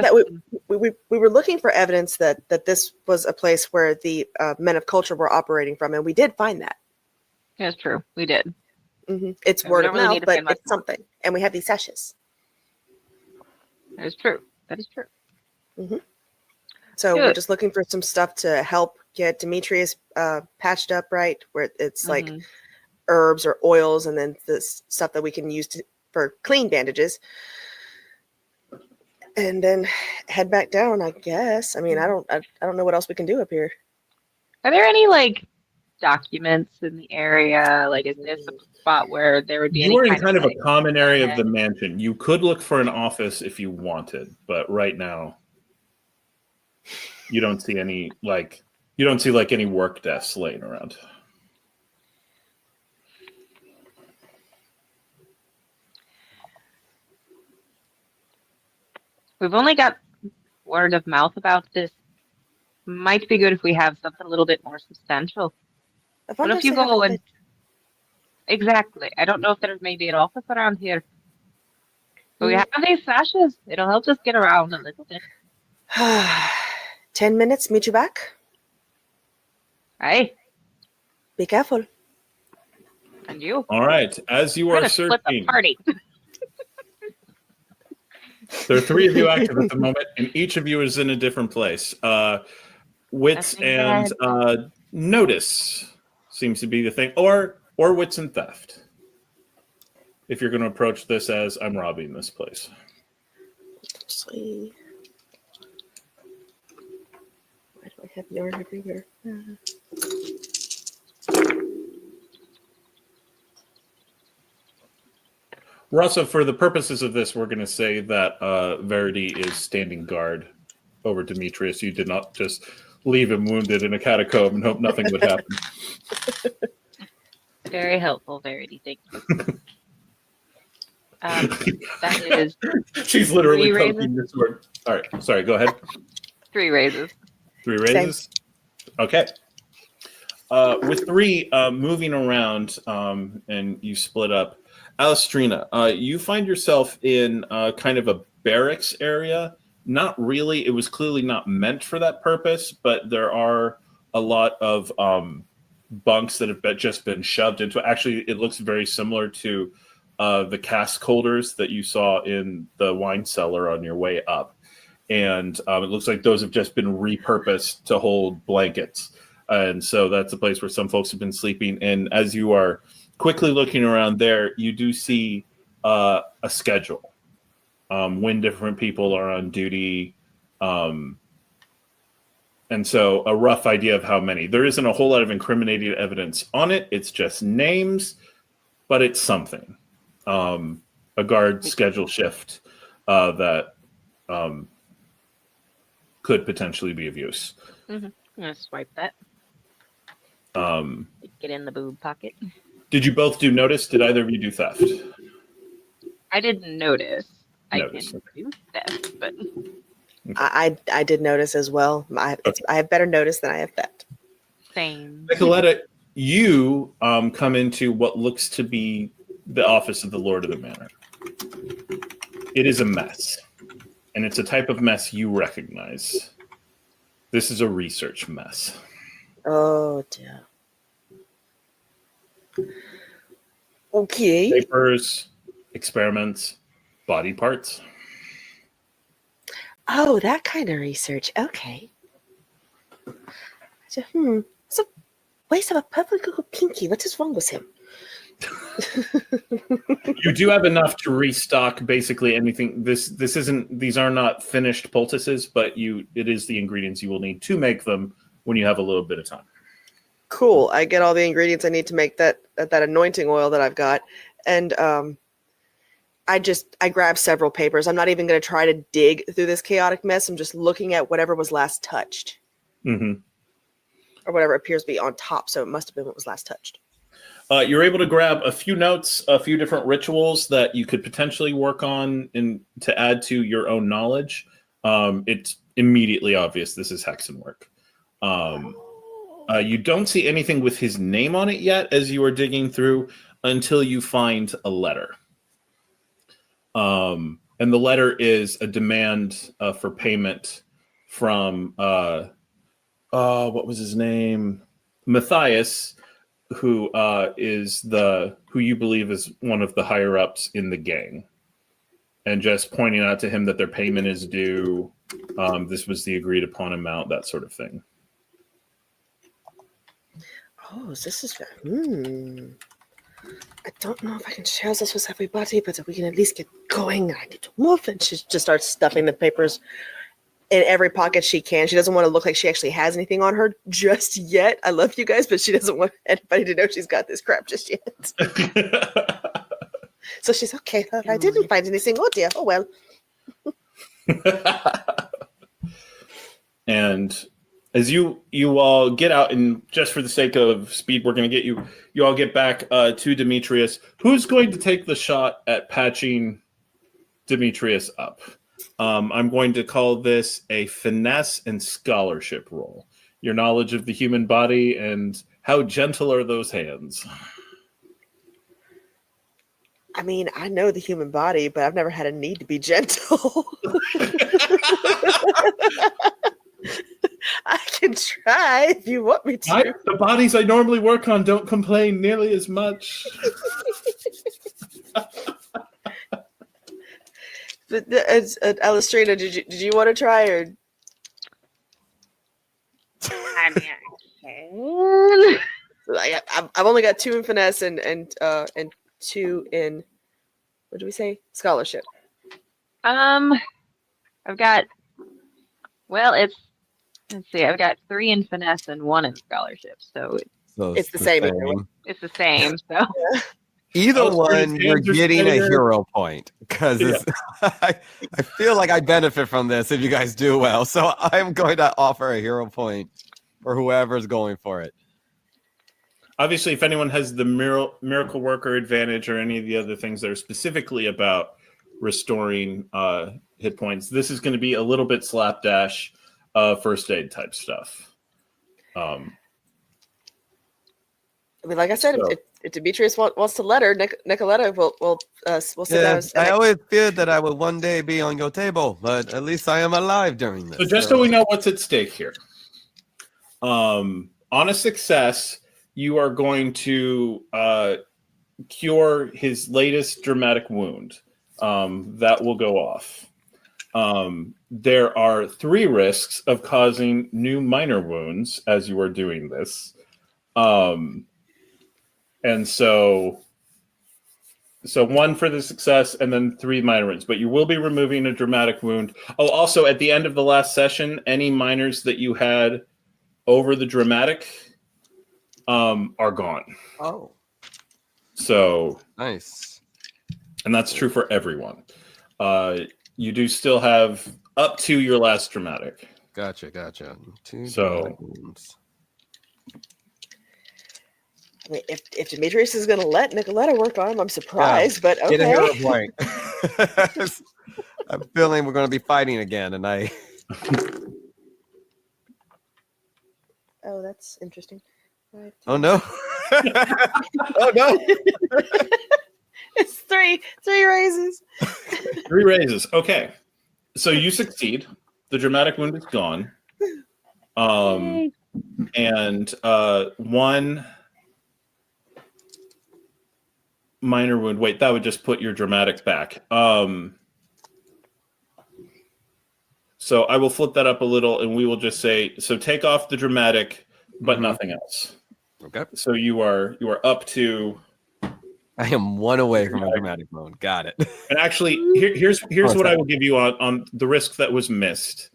E: that we were looking for evidence that this was a place where the men of culture were operating from, and we did find that.
G: That's true. We did.
E: Mm-hmm. It's word of mouth, but it's something, and we have these sashes.
G: That is true. That is true.
E: Mm-hmm. So we're just looking for some stuff to help get Demetrius patched up, right? Where it's like herbs or oils, and then the stuff that we can use for clean bandages. And then head back down, I guess. I mean, I don't know what else we can do up here.
G: Are there any documents in the area? Is this a spot where there would be
A: you are in kind of a common area of the mansion. You could look for an office if you wanted, but right now you don't see any any work desks laying around.
G: We've only got word of mouth about this. Might be good if we have something a little bit more substantial. What if you go and... Exactly. I don't know if there's maybe an office around here. But we have these sashes. It'll help us get around a little bit.
E: 10 minutes, meet you back.
G: Aye.
E: Be careful.
G: And you.
A: All right. As you
G: We're
A: are
G: gonna split the
A: searching,
G: party.
A: there are 3 of you active at the moment, and each of you is in a different place. Wits
G: Nothing
A: and notice seems to be the thing, or wits and theft. If you're going to approach this as I'm robbing this place.
E: See. Why do I have yarn everywhere?
A: Russa, for the purposes of this, we're going to say that Verity is standing guard over Demetrius. You did not just leave him wounded in a catacomb and hope nothing would happen.
G: Very helpful, Verity. Thank you. That is
A: She's literally
G: 3
A: poking this word. All right, sorry, go ahead.
G: 3 raises.
A: 3 raises? Okay. With 3 moving around and you split up, Alastriona, you find yourself in kind of a barracks area. Not really. It was clearly not meant for that purpose, but there are a lot of bunks that have just been shoved into. Actually, it looks very similar to the cask holders that you saw in the wine cellar on your way up. And it looks like those have just been repurposed to hold blankets. And so that's a place where some folks have been sleeping. And as you are quickly looking around there, you do see a schedule. When different people are on duty, and so a rough idea of how many. There isn't a whole lot of incriminating evidence on it. It's just names, but it's something. A guard schedule shift that could potentially be of use.
G: Mm-hmm. I'm gonna swipe that. Get in the boob pocket.
A: Did you both do notice? Did either of you do theft?
G: I didn't notice.
A: Notice.
G: I can do theft, but
E: I did notice as well. I have better notice than I have theft.
G: same.
A: Nikaletta, you come into what looks to be the office of the Lord of the Manor. It is a mess, and it's a type of mess you recognize. This is a research mess.
E: Oh dear. Okay.
A: Papers, experiments, body parts.
E: Oh, that kind of research. Okay. So, it's a waste of a perfect little pinky. What is wrong with him?
A: You do have enough to restock basically anything. This isn't. These are not finished poultices, but it is the ingredients you will need to make them when you have a little bit of time.
E: Cool. I get all the ingredients I need to make that anointing oil that I've got, and I grab several papers. I'm not even going to try to dig through this chaotic mess. I'm just looking at whatever was last touched,
A: Mm-hmm.
E: or whatever appears to be on top. So it must have been what was last touched.
A: You're able to grab a few notes, a few different rituals that you could potentially work on to add to your own knowledge. It's immediately obvious this is Hexen work. You don't see anything with his name on it yet as you are digging through until you find a letter. And the letter is a demand for payment from, what was his name? Matthias, who you believe is one of the higher ups in the gang, and just pointing out to him that their payment is due. This was the agreed upon amount, that sort of thing.
E: Oh, this is I don't know if I can share this with everybody, but we can at least get going. I need to move. And she just starts stuffing the papers in every pocket she can. She doesn't want to look like she actually has anything on her just yet. I love you guys, but she doesn't want anybody to know she's got this crap just yet. So she's okay. I didn't find anything. Oh dear. Oh well.
A: And as you all get out, and just for the sake of speed, we're going to get you all get back to Demetrius. Who's going to take the shot at patching Demetrius up? I'm going to call this a finesse and scholarship roll. Your knowledge of the human body and how gentle are those hands?
E: I mean, I know the human body, but I've never had a need to be gentle. I can try if you want me to.
A: The bodies I normally work on don't complain nearly as much.
E: But Alastriona, did you want to try or?
G: I mean,
E: I've only got 2 in finesse and 2 in, what do we say, scholarship.
G: I've got. Well, let's see. I've got 3 in finesse and 1 in scholarship, so
E: It's the same either way.
G: it's the same. So
F: Either one, you're getting a hero point because I feel like I benefit from this if you guys do well. So I'm going to offer a hero point for whoever's going for it.
A: Obviously, if anyone has the miracle worker advantage or any of the other things that are specifically about restoring hit points, this is going to be a little bit slapdash first aid type stuff.
E: I mean, like I said, if Demetrius wants to let her, Nikaletta will sit down.
F: I always feared that I would one day be on your table, but at least I am alive during this.
A: So just so we know what's at stake here. On a success, you are going to cure his latest dramatic wound. That will go off. There are 3 risks of causing new minor wounds as you are doing this. And so 1 for the success and then 3 minor wounds. But you will be removing a dramatic wound. Oh, also at the end of the last session, any minors that you had over the dramatic are gone.
F: Oh.
A: So
F: Nice.
A: And that's true for everyone. You do still have up to your last dramatic.
F: Gotcha. 2
A: So-
F: dramatic wounds.
E: I mean, if Demetrius is going to let Nikaletta work on him, I'm surprised, but
F: Get a hero
E: okay.
F: point. I'm feeling we're going to be fighting again, and I.
E: Oh, that's interesting. Right.
F: Oh no! Oh no!
E: It's three raises.
A: 3 raises. Okay. So you succeed. The dramatic wound is gone. And 1 minor wound. Wait, that would just put your dramatic back. So I will flip that up a little, and we will just say, so take off the dramatic, but nothing else.
F: Okay.
A: So you are up to.
F: I am 1 away from a dramatic mode. Got it.
A: And actually, here's what I will give you on the risk that was missed.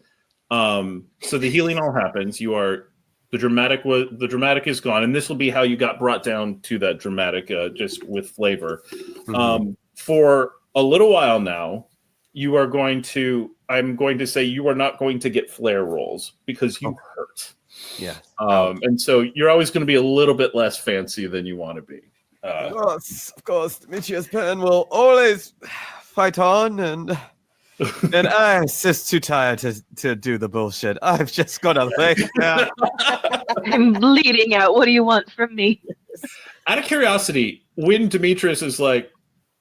A: So the healing all happens. You are the dramatic is gone, and this will be how you got brought down to that dramatic, just with flavor. For a little while now, you are going to. I'm going to say you are not going to get flare rolls because you hurt.
F: Yeah.
A: And so you're always going to be a little bit less fancy than you want to be.
F: Of course, Demetrius Penn will always fight on, and I'm just too tired to do the bullshit. I've just got to lay down.
G: I'm bleeding out. What do you want from me?
A: Out of curiosity, when Demetrius is like,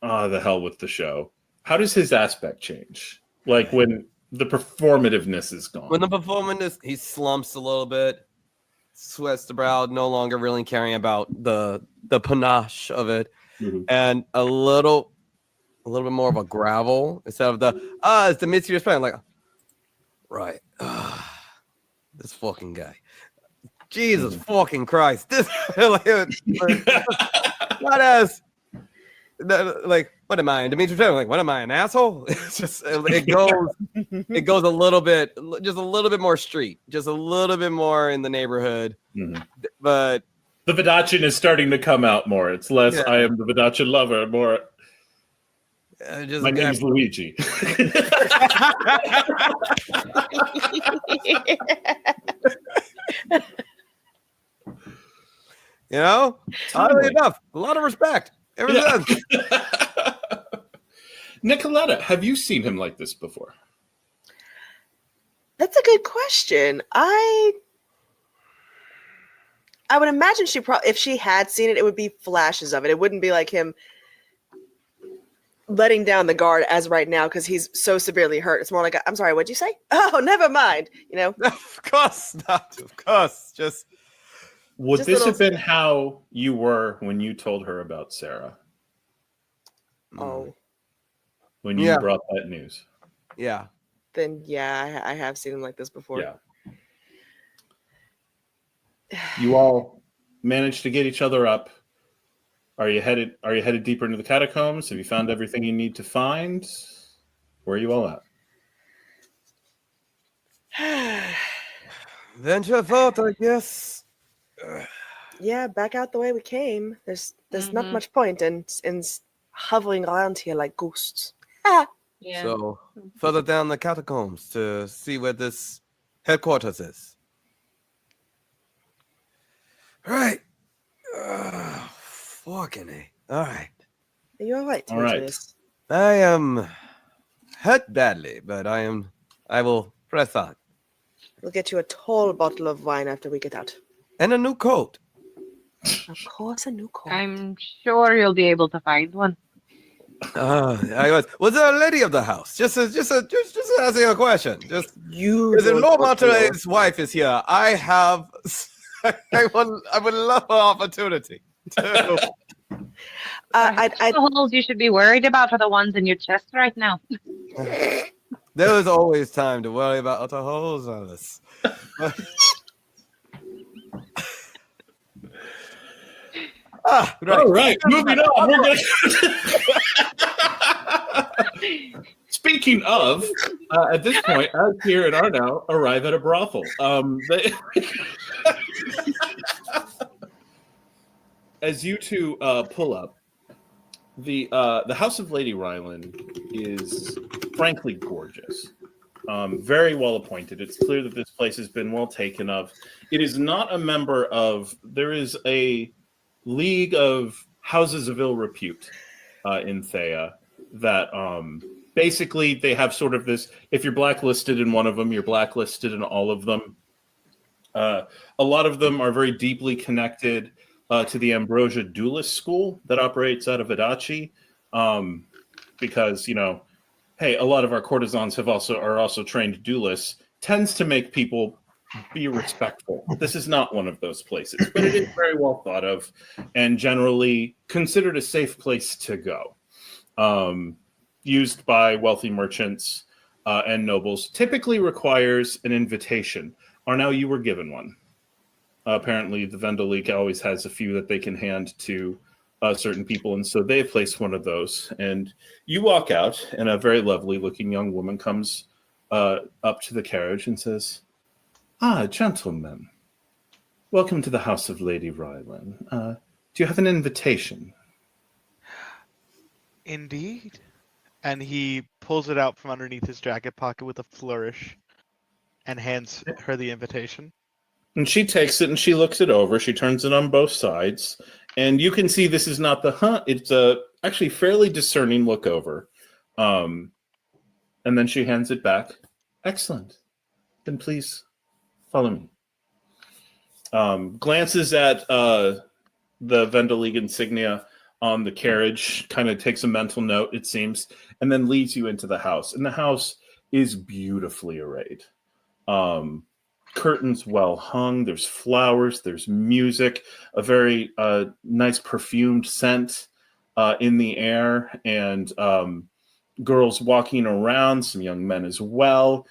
A: "Oh, the hell with the show," how does his aspect change? Like when the performativeness is gone.
F: When the performance, he slumps a little bit, sweats the brow, no longer really caring about the panache of it, and a little bit more of a gravel instead of it's Demetrius Penn. Like, right, this fucking guy, Jesus fucking Christ, this not as like. What am I? Demetrius Penn, like, what am I, an asshole? It's just it goes a little bit, just a little bit more street, just a little bit more in the neighborhood. But
A: the Vidachin is starting to come out more. It's less I am the Vidachin lover, more my name is Luigi.
F: You know, oddly enough, a lot of respect. Ever since.
A: Nikaletta, have you seen him like this before?
E: That's a good question. I would imagine if she had seen it, it would be flashes of it. It wouldn't be like him letting down the guard as right now because he's so severely hurt. It's more like, I'm sorry, what'd you say? Oh, never mind.
F: Of course not. Of course. Just
A: Would
E: Just
A: this
E: little-
A: have been how you were when you told her about Sarah?
E: Oh,
A: When you
F: Yeah.
A: brought that news?
F: yeah.
E: then yeah, I have seen him like this before.
A: Yeah. You all managed to get each other up. Are you headed deeper into the catacombs? Have you found everything you need to find? Where are you all at?
F: Venture forth, I guess.
E: Yeah, back out the way we came. There's not
G: Mhm.
E: much point in hovering around here like ghosts.
G: Yeah.
F: So further down the catacombs to see where this headquarters is. Right. Fucking A. All right.
E: Are you all right,
A: All right.
E: Demetrius?
F: I am hurt badly, but I will press on.
E: We'll get you a tall bottle of wine after we get out.
F: And a new coat.
E: Of course, a new coat.
G: I'm sure you'll be able to find one.
F: Was there a lady of the house? Just asking a question. Just
E: You
F: because
E: don't
F: Lord
E: want to know.
F: Monterey's wife is here, I would love an opportunity. to-
E: I
G: The holes you should be worried about are the ones in your chest right now.
F: There is always time to worry about other holes on this. Right.
A: All right, moving on. We're gonna... Speaking of, at this point, Asgeir and Arnau arrive at a brothel. As you two pull up, the House of Lady Ryland is frankly gorgeous. Very well appointed. It's clear that this place has been well taken of. It is not a member of. There is a league of houses of ill repute in Thea that basically they have sort of this. If you're blacklisted in one of them, you're blacklisted in all of them. A lot of them are very deeply connected to the Ambrosia Duelist School that operates out of Adachi, because hey, a lot of our courtesans are also trained duelists. Tends to make people be respectful. This is not one of those places, but it is very well thought of and generally considered a safe place to go. Used by wealthy merchants and nobles. Typically requires an invitation. Arnau, you were given one. Apparently, the Vendel League always has a few that they can hand to certain people, and so they've placed one of those. And you walk out, and a very lovely-looking young woman comes up to the carriage and says, gentlemen, welcome to the House of Lady Ryland. Do you have an invitation?
D: Indeed. And he pulls it out from underneath his jacket pocket with a flourish and hands her the invitation.
A: And she takes it and she looks it over. She turns it on both sides. And you can see this is not the it's a actually fairly discerning look over. And then she hands it back. Excellent. Then please follow me. Glances at the Vendel League insignia on the carriage, kind of takes a mental note, it seems, and then leads you into the house. And the house is beautifully arrayed. Curtains well hung, there's flowers, there's music, a very nice perfumed scent in the air, and girls walking around, some young men as well.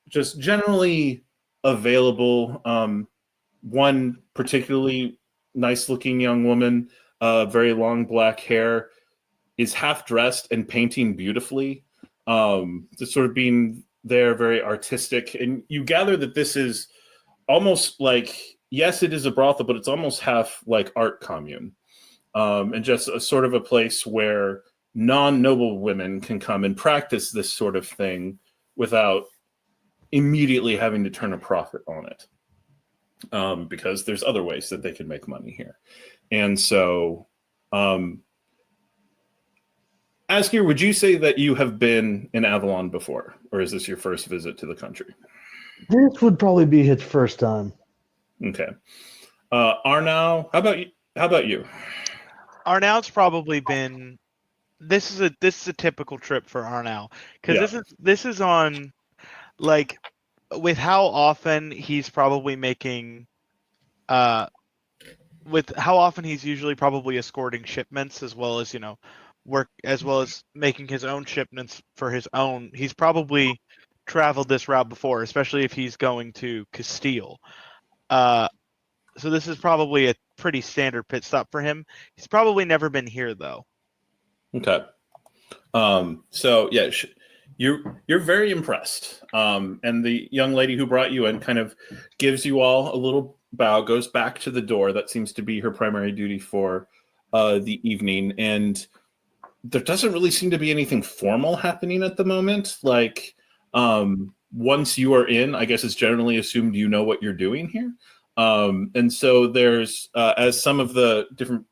A: Just generally available. One particularly nice looking young woman, very long black hair, is half dressed and painting beautifully. Just sort of being there, very artistic. And you gather that this is almost like, yes, it is a brothel, but it's almost half like art commune. And just a sort of a place where non-noble women can come and practice this sort of thing without immediately having to turn a profit on it. Because there's other ways that they can make money here. And so, Asgeir, would you say that you have been in Avalon before, or is this your first visit to the country?
B: This would probably be his first time.
A: Okay. Arnau, how about you?
D: Arnau's probably been this is a typical trip for Arnau, because
A: Yeah.
D: this is on, like, with how often he's probably making, with how often he's usually probably escorting shipments, as well as work, as well as making his own shipments for his own. He's probably traveled this route before, especially if he's going to Castile. So this is probably a pretty standard pit stop for him. He's probably never been here though.
A: Okay. So yeah, you're very impressed. And the young lady who brought you in kind of gives you all a little bow, goes back to the door. That seems to be her primary duty for the evening. And there doesn't really seem to be anything formal happening at the moment. Like, once you are in, I guess it's generally assumed you know what you're doing here. And so there's, as some of the different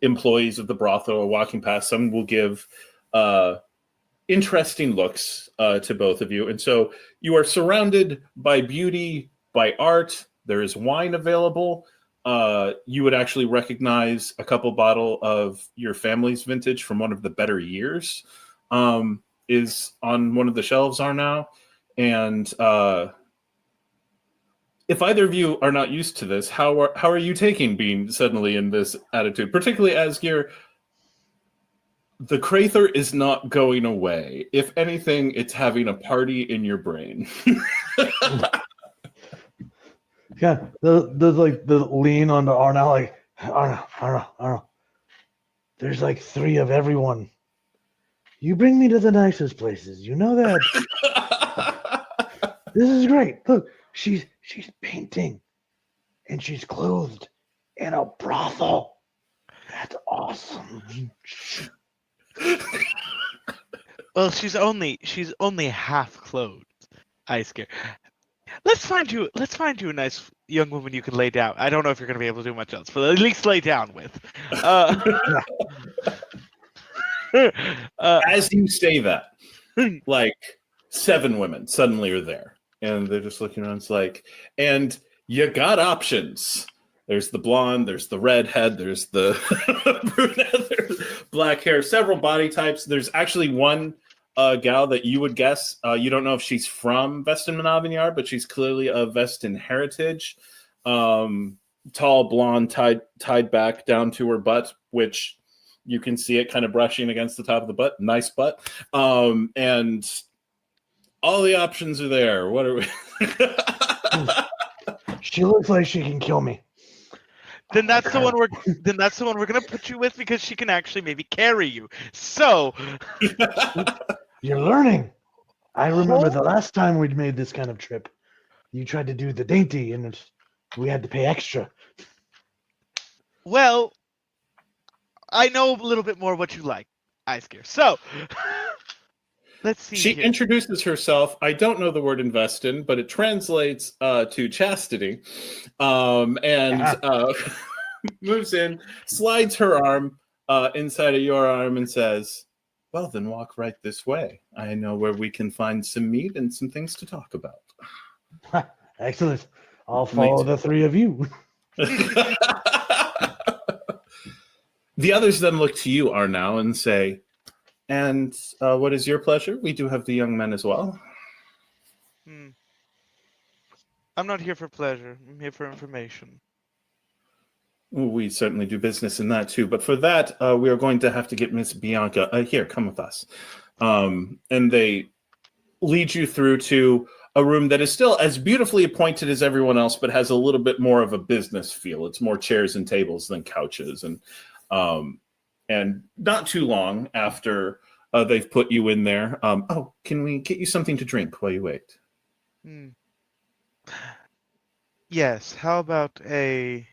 A: employees of the brothel are walking past, some will give interesting looks to both of you. And so you are surrounded by beauty, by art. There is wine available. You would actually recognize a couple bottle of your family's vintage from one of the better years is on one of the shelves are now. And if either of you are not used to this, how are you taking being suddenly in this attitude? Particularly Asgeir, the Crather is not going away. If anything, it's having a party in your brain.
B: Yeah, there's like the lean onto Arnau, like Arnau. There's like 3 of everyone. You bring me to the nicest places. You know that. This is great. Look, she's painting, and she's clothed in a brothel. That's awesome.
D: Well, she's only half clothed, Asgeir. Let's find you a nice young woman you can lay down. I don't know if you're going to be able to do much else, but at least lay down with.
A: As you say that, like 7 women suddenly are there, and they're just looking around. It's like, and you got options. There's the blonde, there's the redhead, there's the brunette, there's black hair, several body types. There's actually one gal that you would guess. You don't know if she's from Vestin Monavignard, but she's clearly of Vestin heritage. Tall, blonde, tied back down to her butt, which you can see it kind of brushing against the top of the butt. Nice butt. And all the options are there. What are we?
B: She looks like she can kill me.
D: Then that's the one we're gonna put you with, because she can actually maybe carry you. So
B: You're learning. I remember the last time we'd made this kind of trip. You tried to do the dainty, and we had to pay extra.
D: well, I know a little bit more what you like, Asgeir. So let's see.
A: She
D: here.
A: introduces herself. I don't know the word invest in, but it translates to chastity. And moves in, slides her arm inside of your arm and says, well, then walk right this way. I know where we can find some meat and some things to talk about.
B: Excellent. I'll follow the 3 of you.
A: The others then look to you, Arnau, and say, and what is your pleasure? We do have the young men as well.
D: I'm not here for pleasure. I'm here for information.
A: We certainly do business in that too. But for that, we are going to have to get Miss Bianca. Here, come with us. And they lead you through to a room that is still as beautifully appointed as everyone else, but has a little bit more of a business feel. It's more chairs and tables than couches. And not too long after they've put you in there, can we get you something to drink while you wait?
D: Yes, how about I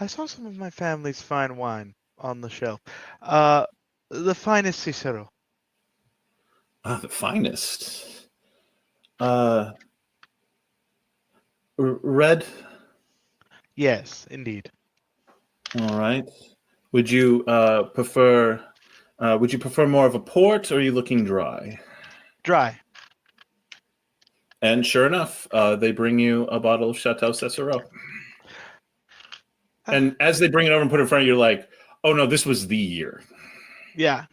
D: saw some of my family's fine wine on the shelf. The finest Cecero.
A: The finest. Red?
D: Yes, indeed.
A: All right. Would you prefer more of a port, or are you looking dry?
D: Dry.
A: And sure enough, they bring you a bottle of Chateau Cecero. And as they bring it over and put it in front of you, you're like, oh no, this was the year.
D: Yeah.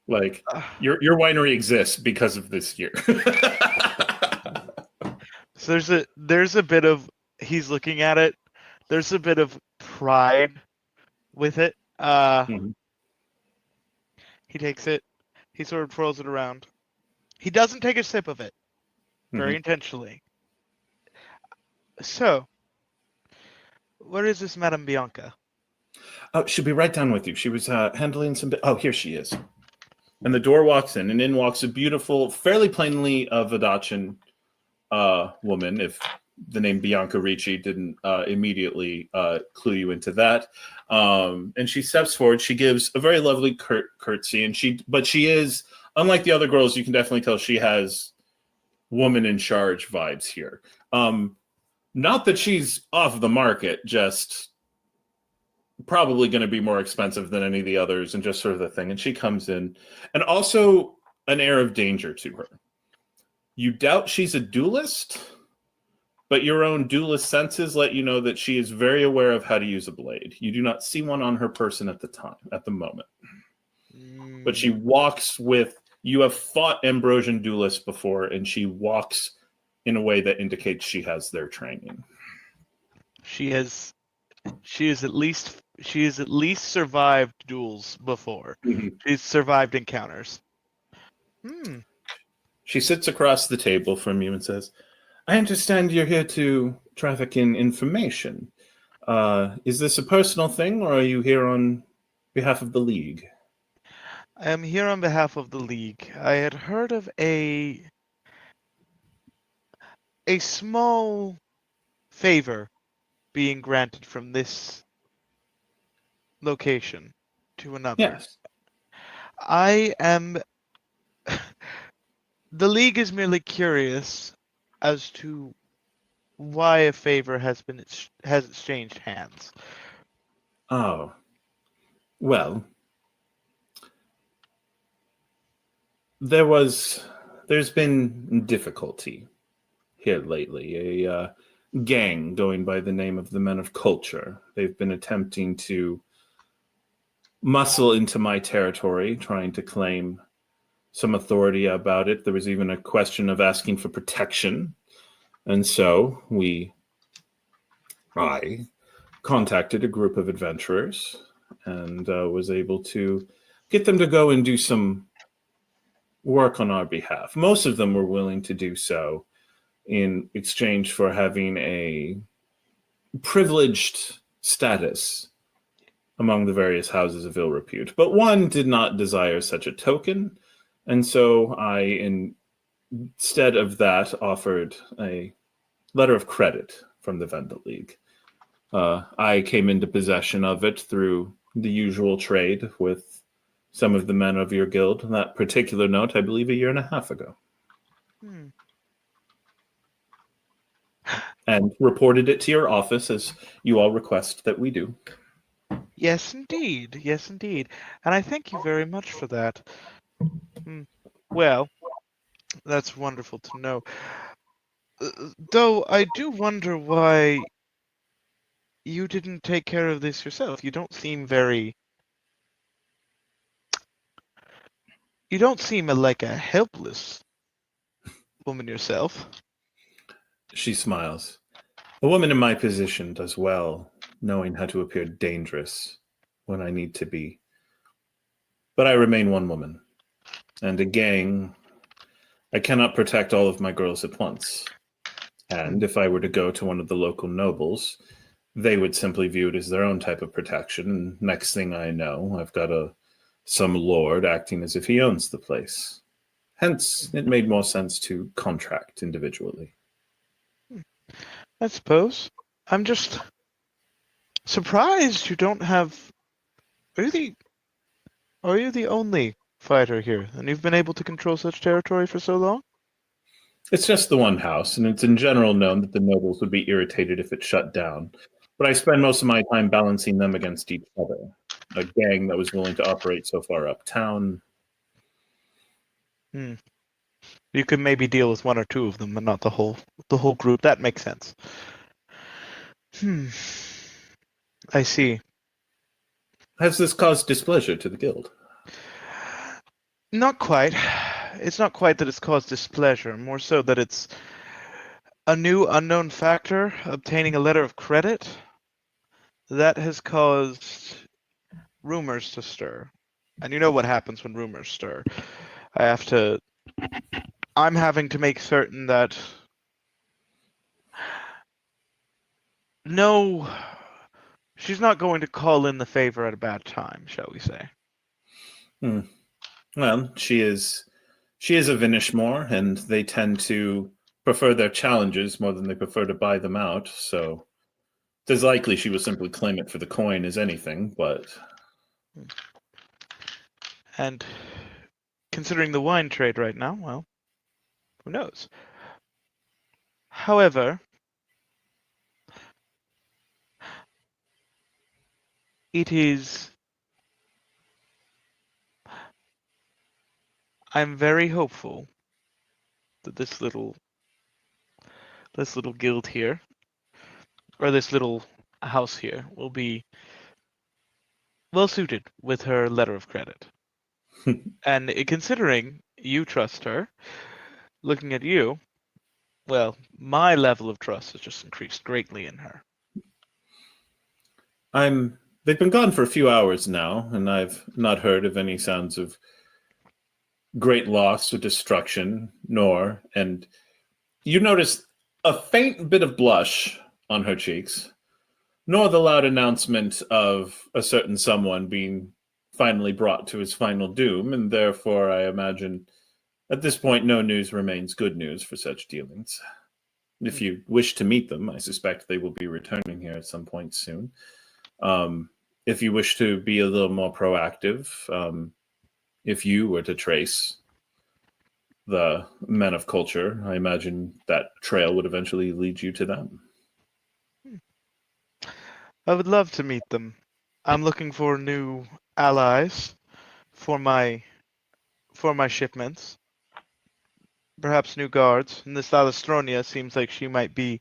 A: Like your winery exists because of this year.
D: So there's a bit of he's looking at it. There's a bit of pride with it.
A: Mhm.
D: He takes it. He sort of twirls it around. He doesn't take a sip of it, very
A: Mhm.
D: intentionally. So, where is this Madame Bianca?
A: Oh, she'll be right down with you. She was handling some. Oh, here she is. And the door walks in, and in walks a beautiful, fairly plainly Vodachan woman. If the name Bianca Ricci didn't immediately clue you into that, and she steps forward. She gives a very lovely curtsy, and she is unlike the other girls. You can definitely tell she has woman in charge vibes here. Not that she's off the market, just probably going to be more expensive than any of the others and just sort of the thing. And she comes in, and also an air of danger to her. You doubt she's a duelist, but your own duelist senses let you know that she is very aware of how to use a blade. You do not see one on her person at the moment. But she walks with, you have fought Ambrosian duelists before, and she walks in a way that indicates she has their training.
D: She has at least survived duels before.
A: Mhm.
D: She's survived encounters.
A: She sits across the table from you and says, I understand you're here to traffic in information. Is this a personal thing, or are you here on behalf of the League?
D: I am here on behalf of the League. I had heard of a small favor being granted from this location to another.
A: Yes.
D: I am. The League is merely curious as to why a favor has exchanged hands.
A: Oh. Well, there's been difficulty here lately. A gang going by the name of the Men of Culture. They've been attempting to muscle into my territory, trying to claim some authority about it. There was even a question of asking for protection. And so I contacted a group of adventurers and was able to get them to go and do some work on our behalf. Most of them were willing to do so in exchange for having a privileged status among the various houses of ill repute. But one did not desire such a token, and so I, instead of that, offered a letter of credit from the Vendel League. I came into possession of it through the usual trade with some of the men of your guild. That particular note, I believe, 1.5 years ago. And reported it to your office, as you all request that we do.
D: Yes, indeed. Yes, indeed. And I thank you very much for that. Well, that's wonderful to know. Though I do wonder why you didn't take care of this yourself. You don't seem like a helpless woman yourself.
A: She smiles. A woman in my position does well, knowing how to appear dangerous when I need to be. But I remain one woman. And a gang, I cannot protect all of my girls at once. And if I were to go to one of the local nobles, they would simply view it as their own type of protection. And next thing I know, I've got some lord acting as if he owns the place. Hence, it made more sense to contract individually.
D: I suppose. I'm just surprised you don't have. Are you the only fighter here, and you've been able to control such territory for so long?
A: It's just the one house, and it's in general known that the nobles would be irritated if it shut down. But I spend most of my time balancing them against each other. A gang that was willing to operate so far uptown.
D: You could maybe deal with one or two of them, but not the whole group. That makes sense. I see.
A: Has this caused displeasure to the guild?
D: Not quite. It's not quite that it's caused displeasure, more so that it's a new unknown factor, obtaining a letter of credit, that has caused rumors to stir. And you know what happens when rumors stir. I'm having to make certain that no, she's not going to call in the favor at a bad time, shall we say.
A: Well, she is a Vinishmore, and they tend to prefer their challenges more than they prefer to buy them out, so it's likely she will simply claim it for the coin as anything, but...
D: And considering the wine trade right now, well, who knows? However, I'm very hopeful that this little guild here, or this little house here, will be well suited with her letter of credit. And considering you trust her, looking at you, well, my level of trust has just increased greatly in her.
A: They've been gone for a few hours now, and I've not heard of any sounds of great loss or destruction, and you notice a faint bit of blush on her cheeks, nor the loud announcement of a certain someone being finally brought to his final doom, and therefore I imagine at this point no news remains good news for such dealings. If you wish to meet them, I suspect they will be returning here at some point soon. If you wish to be a little more proactive, if you were to trace the men of culture, I imagine that trail would eventually lead you to them.
D: I would love to meet them. I'm looking for new allies for my shipments. Perhaps new guards. And this Alastriona seems like she might be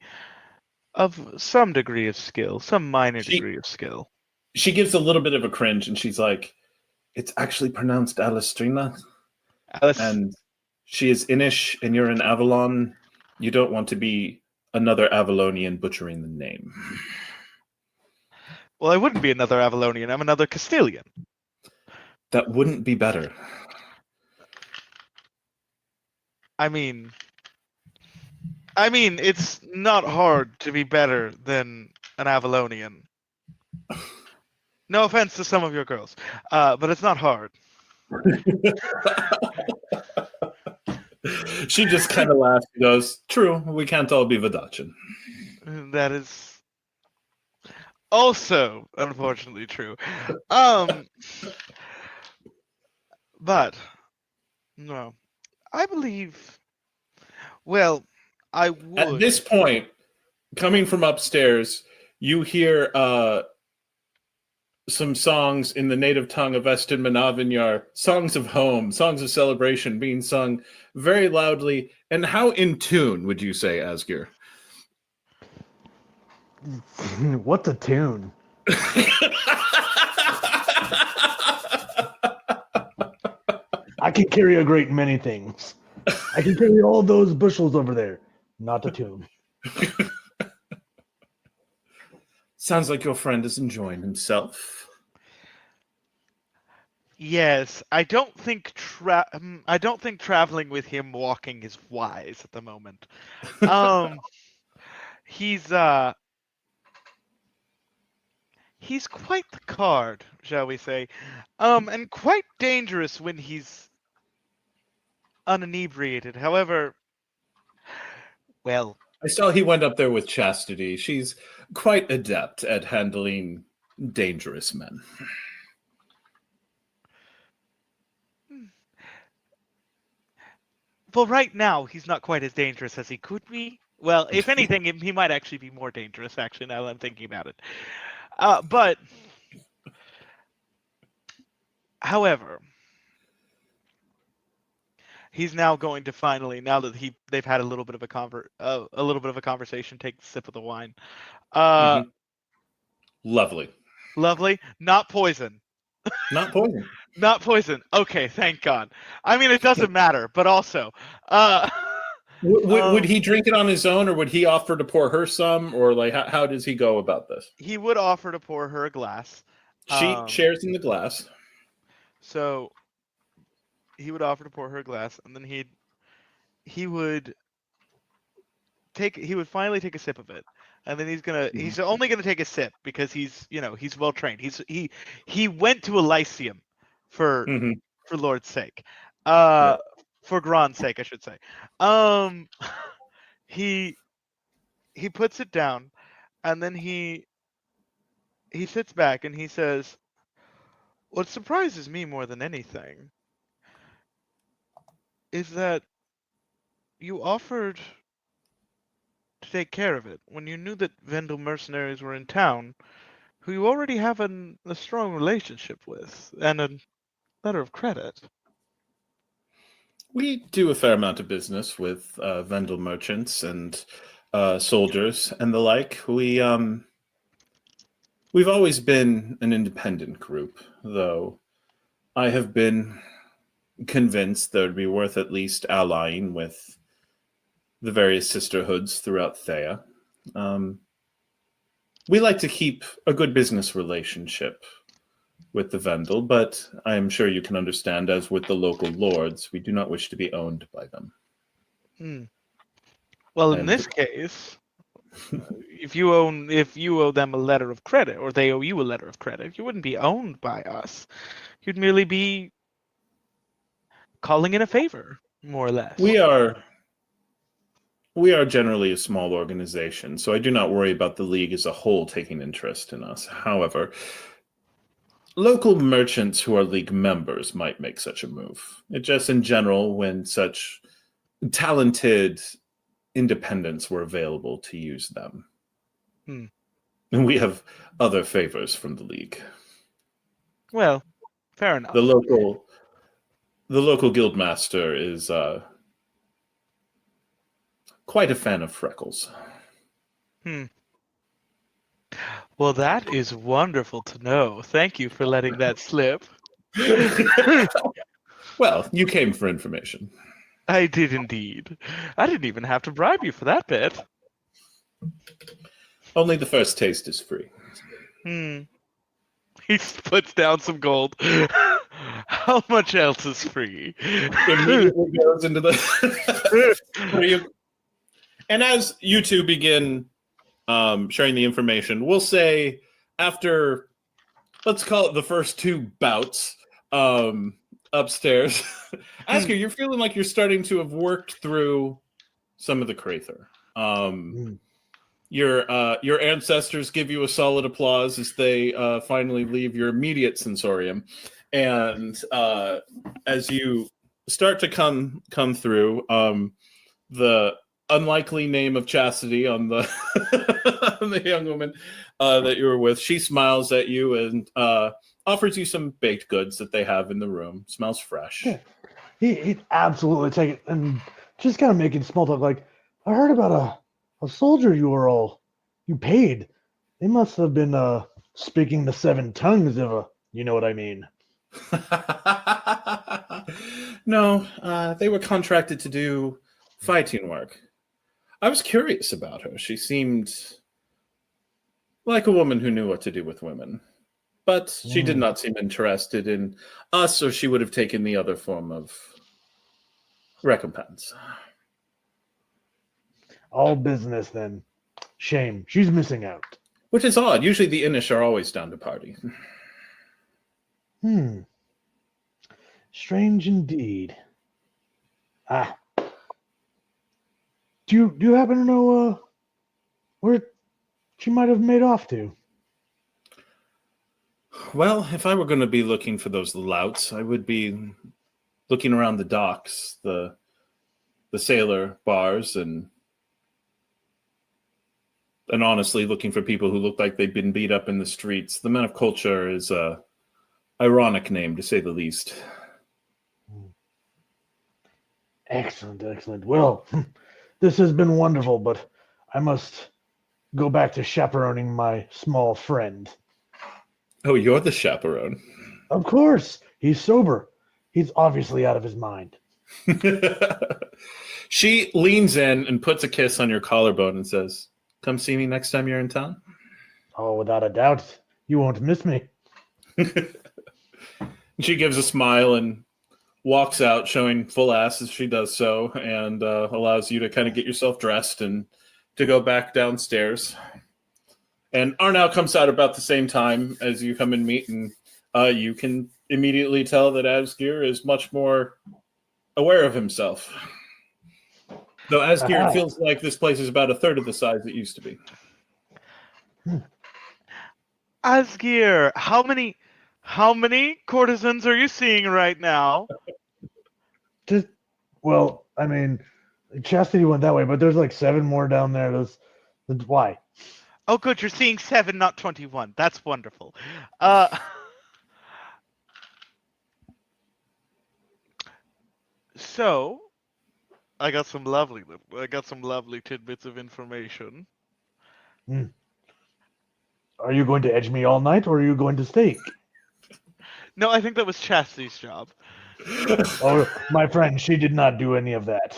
D: of some degree of skill, some minor degree of skill.
A: She gives a little bit of a cringe, and she's like, "It's actually pronounced Alastriona, and she is Inish, and you're in Avalon. You don't want to be another Avalonian butchering the name."
D: Well, I wouldn't be another Avalonian. I'm another Castilian.
A: That wouldn't be better.
D: I mean, it's not hard to be better than an Avalonian. No offense to some of your girls, but it's not hard.
A: She just kind of laughs and goes, "True, we can't all be Vidachin."
D: That is also unfortunately true. But no, I believe. Well, I would.
A: At this point, coming from upstairs, you hear some songs in the native tongue of Eston Manavinyar, songs of home, songs of celebration being sung very loudly. And how in tune would you say, Asgeir?
B: What's a tune? I can carry a great many things. I can carry all those bushels over there. Not a tune.
A: Sounds like your friend is enjoying himself.
D: Yes, I don't think traveling with him walking is wise at the moment. He's quite the card, shall we say, and quite dangerous when he's uninebriated. However, well,
A: I saw he went up there with Chastity. She's quite adept at handling dangerous men.
D: Well, right now, he's not quite as dangerous as he could be. Well, if anything, he might actually be more dangerous, actually, now that I'm thinking about it. But, however, he's now going to finally, now that they've had a little bit of a conversation, take a sip of the wine.
A: Lovely.
D: Lovely. Not poison.
A: Not poison.
D: Not poison. Okay, thank God. I mean, it doesn't matter, but also,
A: Would he drink it on his own, or would he offer to pour her some, or like how does he go about this?
D: he would offer to pour her a glass.
A: She shares in the glass.
D: So he would offer to pour her a glass, and then he would finally take a sip of it, and then he's only gonna take a sip because he's well trained. He went to a lyceum for Lord's sake, for Grand's sake, I should say. He puts it down, and then he sits back and he says, "What surprises me more than anything is that you offered to take care of it when you knew that Vendel mercenaries were in town, who you already have a strong relationship with, and a letter of credit."
A: We do a fair amount of business with Vendel merchants and soldiers and the like. We've always been an independent group, though I have been convinced that it would be worth at least allying with the various sisterhoods throughout Thea. We like to keep a good business relationship with the Vendel, but I am sure you can understand, as with the local lords, we do not wish to be owned by them.
D: Well, in this case, if you owe them a letter of credit, or they owe you a letter of credit, you wouldn't be owned by us. You'd merely be calling in a favor, more or less.
A: We are generally a small organization, so I do not worry about the League as a whole taking interest in us. However, local merchants who are League members might make such a move. It just in general, when such talented independents were available to use them. And we have other favors from the League.
D: Well, fair enough.
A: The local guildmaster is quite a fan of freckles.
D: Well, that is wonderful to know. Thank you for letting that slip.
A: Well, you came for information.
D: I did indeed. I didn't even have to bribe you for that bit.
A: Only the first taste is free.
D: He puts down some gold. How much else is free?
A: Immediately goes into the... And as you two begin sharing the information, we'll say after, let's call it the first two bouts upstairs, Asgeir, you're feeling like you're starting to have worked through some of the Crather. Your ancestors give you a solid applause as they finally leave your immediate sensorium, and as you start to come through, the unlikely name of Chastity on the on the young woman that you were with, she smiles at you and offers you some baked goods that they have in the room. Smells fresh.
B: Yeah. He'd absolutely take it and just kind of making small talk. Like, I heard about a soldier you paid. They must have been speaking the seven tongues, if you know what I mean.
A: No, they were contracted to do fighting work. I was curious about her. She seemed like a woman who knew what to do with women. But she did not seem interested in us, or she would have taken the other form of recompense.
B: All business, then. Shame. She's missing out.
A: Which is odd. Usually the Inish are always down to party.
B: Strange indeed. Do you happen to know where she might have made off to?
A: Well, if I were going to be looking for those louts, I would be looking around the docks, the sailor bars, and honestly looking for people who look like they've been beat up in the streets. The Men of Culture is a ironic name, to say the least.
B: Excellent. Well, this has been wonderful, but I must go back to chaperoning my small friend.
A: Oh, you're the chaperone.
B: Of course, he's sober. He's obviously out of his mind.
A: She leans in and puts a kiss on your collarbone and says, "Come see me next time you're in town."
B: Oh, without a doubt, you won't miss me.
A: She gives a smile and walks out, showing full ass as she does so, and allows you to kind of get yourself dressed and to go back downstairs. And Arnau comes out about the same time as you come and meet, and you can immediately tell that Asgeir is much more aware of himself. Though Asgeir feels like this place is about a third of the size it used to be.
D: Asgeir, how many courtesans are you seeing right now?
B: Well, I mean, Chastity went that way, but there's like 7 more down there. That's why.
D: Oh, good. You're seeing 7, not 21. That's wonderful. So, I got some lovely tidbits of information.
B: Are you going to edge me all night, or are you going to steak?
D: No, I think that was Chastity's job.
B: Oh, my friend, she did not do any of that.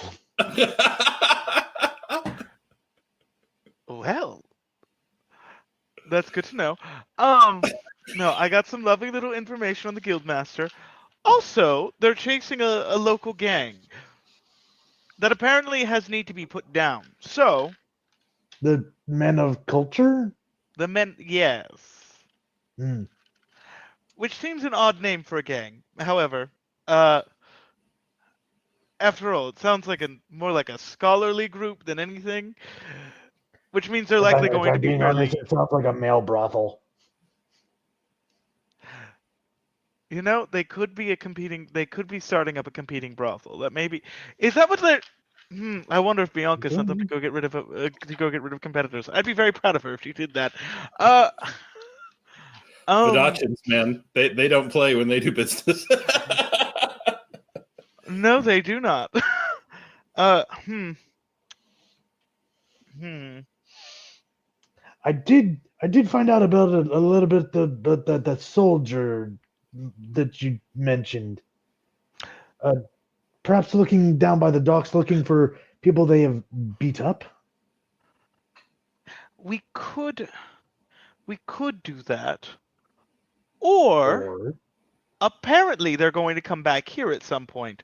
D: Well, that's good to know. No, I got some lovely little information on the Guildmaster. Also, they're chasing a local gang that apparently has need to be put down. So,
B: The men of culture?
D: the men, yes.
B: Hmm.
D: Which seems an odd name for a gang. However, after all, it sounds like more like a scholarly group than anything. Which means they're likely going to be
B: being
D: fairly...
B: honest, it sounds like a male brothel.
D: You know, they could be starting up a competing brothel. That maybe is that what they're. I wonder if Bianca sent them to go get rid of competitors. I'd be very proud of her if she did that.
A: Dachshunds, man, they don't play when they do business.
D: No, they do not.
B: I did find out about it a little bit. The soldier that you mentioned, perhaps looking down by the docks, looking for people they have beat up.
D: We could do that, or apparently they're going to come back here at some point.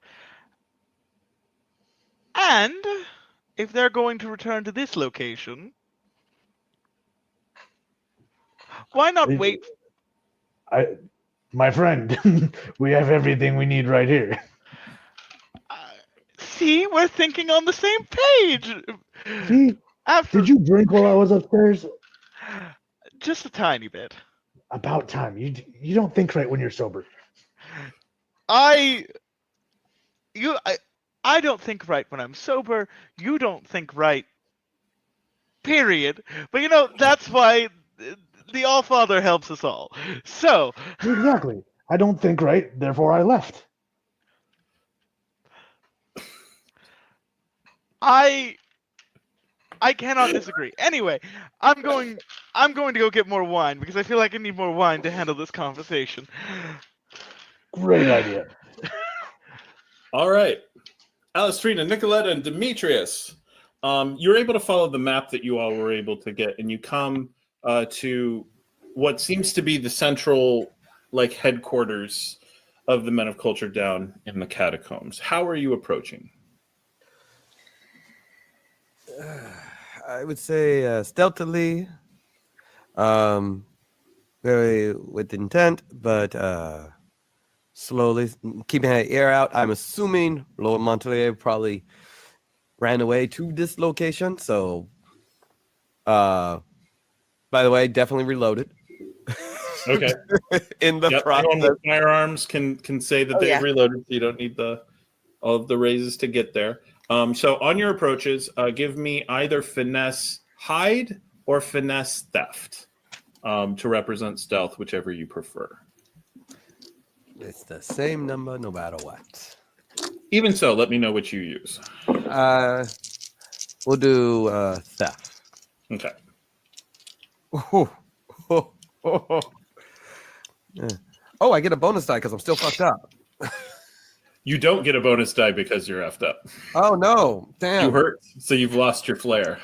D: And if they're going to return to this location, why not wait?
B: My friend, we have everything we need right here.
D: See, we're thinking on the same page.
B: See, did you drink while I was upstairs?
D: Just a tiny bit.
B: About time. You don't think right when you're sober.
D: I don't think right when I'm sober. You don't think right. Period. But that's why the All-Father helps us all. So
B: exactly. I don't think right, therefore I left.
D: I cannot disagree. Anyway, I'm going to go get more wine because I feel like I need more wine to handle this conversation.
B: Great idea.
A: All right. Alastriona, Nikaletta, and Demetrius, you're able to follow the map that you all were able to get, and you come to what seems to be the central headquarters of the Men of Culture down in the catacombs. How are you approaching?
F: I would say stealthily, very with intent, but slowly, keeping an ear out. I'm assuming Lord Montelier probably ran away to this location. So, by the way, definitely reloaded.
A: Okay.
F: In the process,
A: anyone with firearms can say that they've reloaded, so you don't need all of the raises to get there. So on your approaches, give me either finesse hide or finesse theft to represent stealth, whichever you prefer.
F: It's the same number no matter what.
A: Even so, let me know what you use.
F: We'll do theft.
A: Okay.
F: Oh, Oh, I get a bonus die because I'm still fucked up.
A: You don't get a bonus die because you're effed up.
F: Oh no! Damn.
A: You hurt, so you've lost your flair.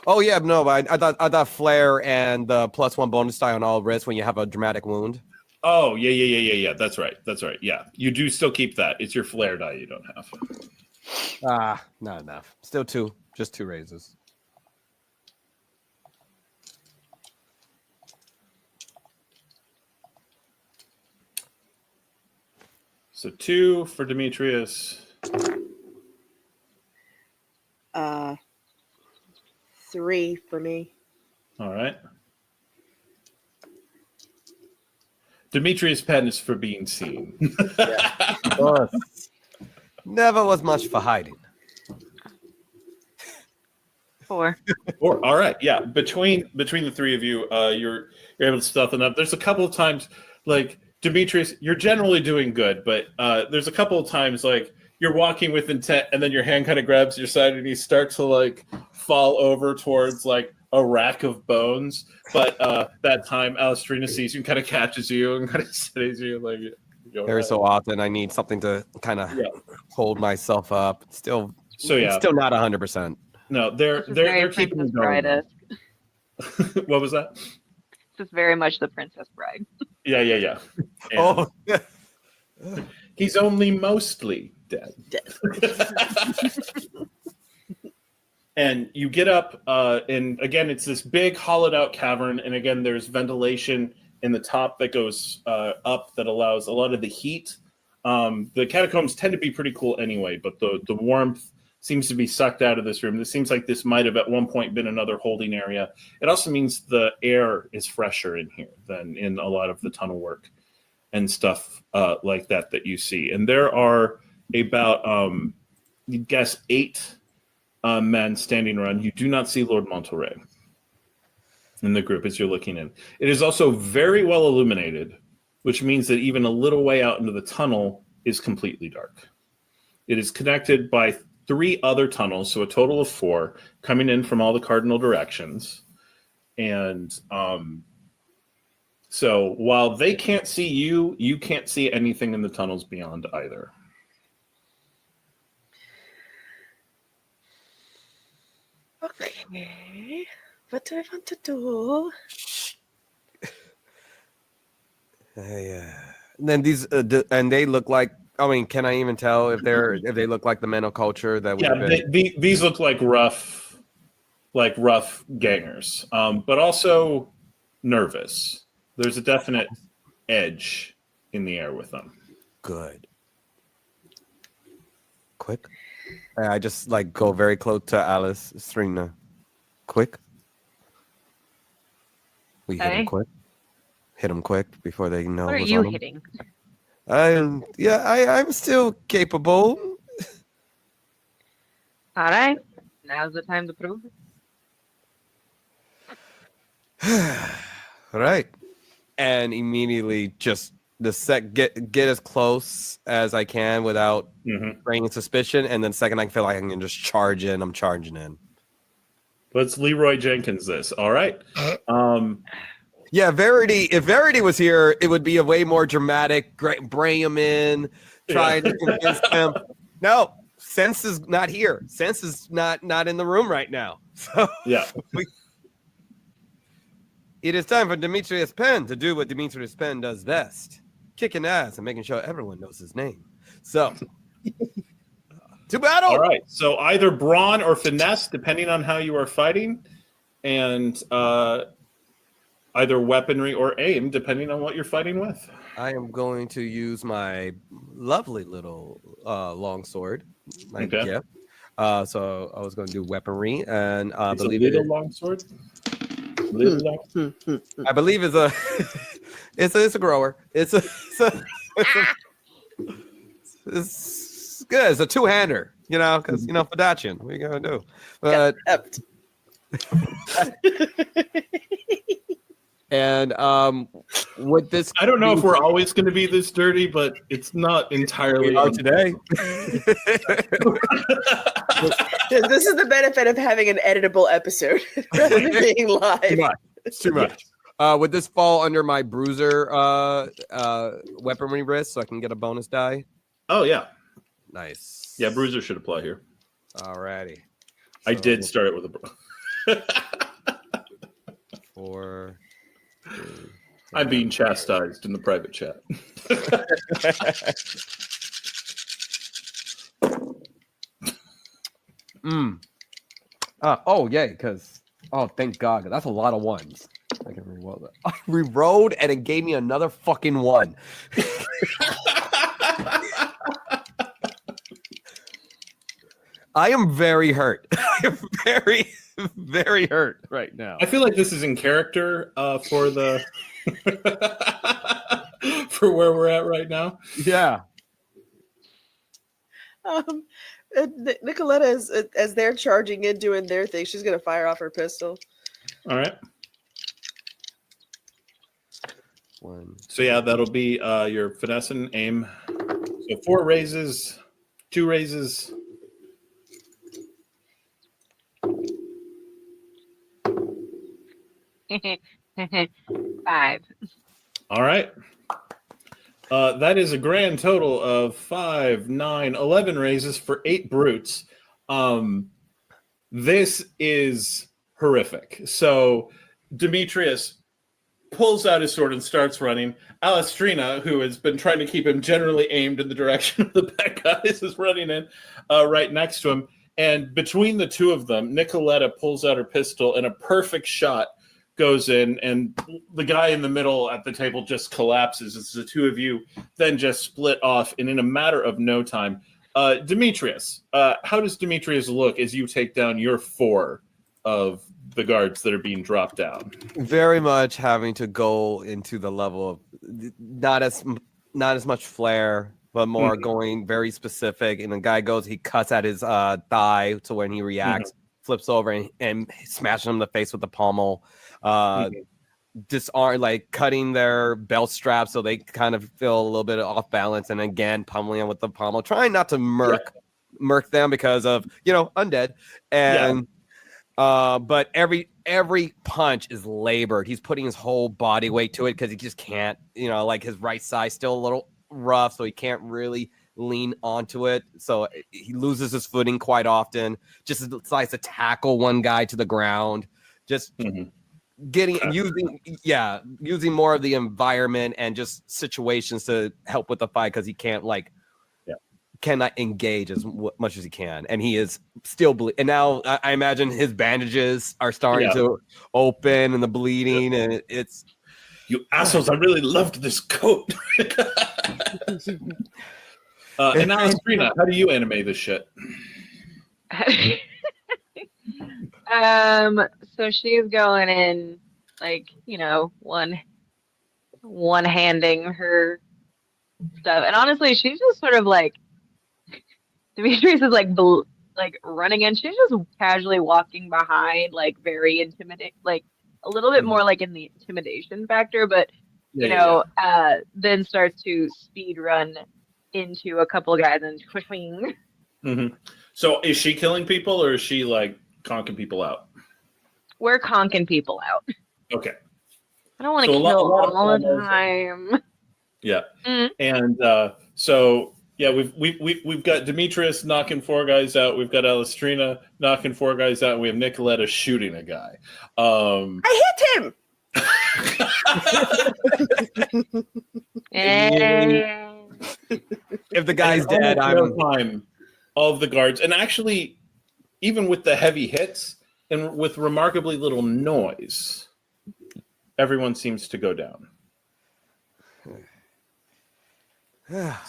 F: Oh yeah, no, but I thought flare and the +1 bonus die on all risks when you have a dramatic wound.
A: Oh yeah. That's right. Yeah, you do still keep that. It's your flair die you don't have.
F: Not enough. Still two, just 2 raises.
A: So 2 for Demetrius.
E: 3 for me.
A: All right. Demetrius Penn is for being seen.
F: Never was much for hiding.
G: 4.
A: All right, yeah. Between the three of you, you're able to stealth enough. There's a couple of times, like Demetrius, you're generally doing good, but there's a couple of times like you're walking with intent, and then your hand kind of grabs your side, and you start to like fall over towards like a rack of bones. But that time, Alastriona sees you and kind of catches you and kind of steadies you like.
F: Every so often, I need something to kind of hold myself up. Still, it's still not 100%.
A: No, they're keeping you going. What was that?
G: This is very much the Princess Bride.
A: Yeah.
F: Oh,
A: he's only mostly dead. And you get up, and again, it's this big hollowed out cavern, and again, there's ventilation in the top that goes up that allows a lot of the heat. The catacombs tend to be pretty cool anyway, but the warmth seems to be sucked out of this room. This seems like this might have at one point been another holding area. It also means the air is fresher in here than in a lot of the tunnel work and stuff like that you see. And there are about, you'd guess, 8 men standing around. You do not see Lord Monterey in the group as you're looking in. It is also very well illuminated, which means that even a little way out into the tunnel is completely dark. It is connected by 3 other tunnels, so a total of 4, coming in from all the cardinal directions. And so while they can't see you, you can't see anything in the tunnels beyond either.
E: Okay. What do I want to do?
F: Then these and they look like. I mean, can I even tell if they look like the men of culture that we've been?
A: These look like rough gangers, but also nervous. There's a definite edge in the air with them.
F: Good. Quick. I just like go very close to Alastriona. Quick. We hit him quick. Hit him quick before they know.
G: What are you hitting?
F: I'm still capable.
G: All right. Now's the time to prove
F: it. All right. And immediately just get as close as I can without bringing suspicion. And then second, I feel like I can just charge in. I'm charging in.
A: Let's Leroy Jenkins this. All right.
F: Yeah, Verity. If Verity was here, it would be a way more dramatic. Bring him in, trying to convince him. No, Sense is not here. Sense is not in the room right now. So it is time for Demetrius Penn to do what Demetrius Penn does best: kicking ass and making sure everyone knows his name. So, to battle.
A: All right. So either brawn or finesse, depending on how you are fighting, and either weaponry or aim, depending on what you're fighting with.
F: I am going to use my lovely little longsword, my gift. So I was going to do weaponry, and I believe
A: it's a little longsword.
F: I believe it's a it's a grower. It's good. It's a 2-hander, because Fadachian. What are you gonna do? But and with this,
A: I don't know if we're always going to be this dirty, but it's not entirely
F: today.
E: This is the benefit of having an editable episode rather than being live.
F: It's too much. Would this fall under my bruiser weaponry risk so I can get a bonus die?
A: Oh yeah,
F: Nice.
A: yeah. Bruiser should apply here.
F: Alrighty.
A: I
F: So,
A: did start it with a.
F: 4. 3,
A: I'm being chastised in the private chat.
F: Oh, yay, because, thank God, that's a lot of ones. I can re-roll that. I re-rolled and it gave me another fucking 1. I am very hurt. I am very, very hurt right now.
A: I feel like this is in character for the for where we're at right now.
F: Yeah.
E: Nikaletta is as they're charging in doing their thing. She's gonna fire off her pistol.
A: All right.
F: 1.
A: So yeah, that'll be your finesse and aim. So 4 raises, 2 raises.
G: Five.
A: All right. That is a grand total of 5, 9, 11 raises for 8 brutes. This is horrific. So Demetrius pulls out his sword and starts running. Alastriona, who has been trying to keep him generally aimed in the direction of the bad guys, is running in right next to him. And between the two of them, Nikaletta pulls out her pistol and a perfect shot goes in, and the guy in the middle at the table just collapses as the two of you then just split off, and in a matter of no time. Demetrius, how does Demetrius look as you take down your 4 of the guards that are being dropped down?
F: Very much having to go into the level of not as much flair, but more going very specific. And the guy goes, he cuts at his thigh to when he reacts, flips over and smashes him in the face with the pommel. Disarm, like cutting their belt straps so they kind of feel a little bit off balance, and again pummeling them with the pommel, trying not to murk them because of undead. And but every punch is labored. He's putting his whole body weight to it because he just can't, like his right side still a little rough, so he can't really lean onto it. So he loses his footing quite often. Just decides to tackle one guy to the ground. Just using more of the environment and just situations to help with the fight because he can't cannot engage as much as he can, and he is still and now I imagine his bandages are starting to open and the bleeding, and it's
A: you assholes. I really loved this coat. And now, Sabrina, how do you animate this shit?
G: So she's going in, like, one-handing her stuff, and honestly, she's just sort of like, Demetrius is like running in. She's just casually walking behind, like very intimidating, like a little bit more like in the intimidation factor, but then starts to speed run into a couple of guys and swing.
A: So is she killing people or is she like conking people out?
G: We're conking people out.
A: Okay.
G: I don't want to kill all the time.
A: Yeah. And so yeah, we've got Demetrius knocking 4 guys out. We've got Alastriona knocking 4 guys out. And we have Nikaletta shooting a guy.
E: I hit him.
F: If the guy's dead,
A: all of the guards, and actually, even with the heavy hits and with remarkably little noise, everyone seems to go down.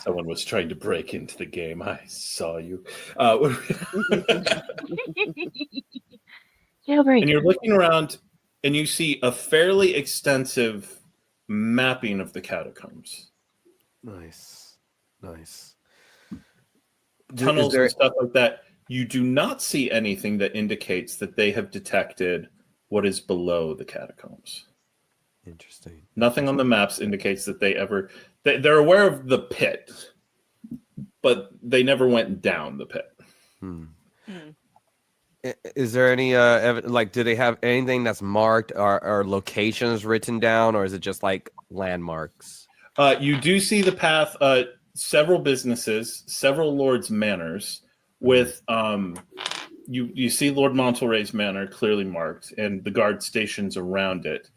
A: Someone was trying to break into the game. I saw you.
G: Jailbreak.
A: And you're looking around, and you see a fairly extensive mapping of the catacombs.
F: Nice.
A: Tunnels and stuff like that. You do not see anything that indicates that they have detected what is below the catacombs.
F: Interesting.
A: Nothing on the maps indicates that they're aware of the pit, but they never went down the pit.
F: Is there any like, do they have anything that's marked or locations written down, or is it just like landmarks?
A: You do see the path, several businesses, several lords' manors with you see Lord Monterey's manor clearly marked and the guard stations around it.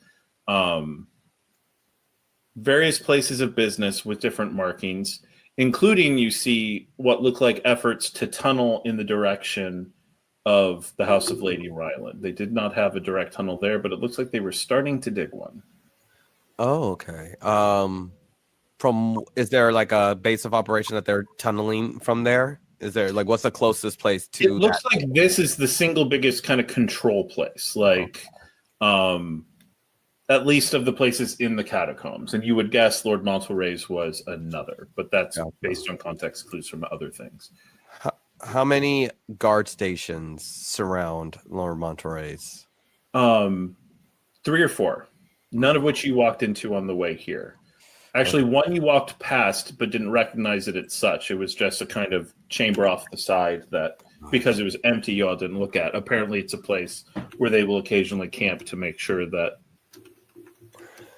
A: Various places of business with different markings, including you see what look like efforts to tunnel in the direction of the House of Lady Ryland. They did not have a direct tunnel there, but it looks like they were starting to dig one.
F: Oh, okay. Is there like a base of operation that they're tunneling from there? Is there like what's the closest place to?
A: It looks like this is the single biggest kind of control place, like at least of the places in the catacombs. And you would guess Lord Monterey's was another, but that's based on context clues from other things.
F: How many guard stations surround Lord Monterey's?
A: 3 or 4, none of which you walked into on the way here. Actually, one you walked past but didn't recognize it as such. It was just a kind of chamber off the side that, because it was empty, y'all didn't look at. Apparently, it's a place where they will occasionally camp to make sure that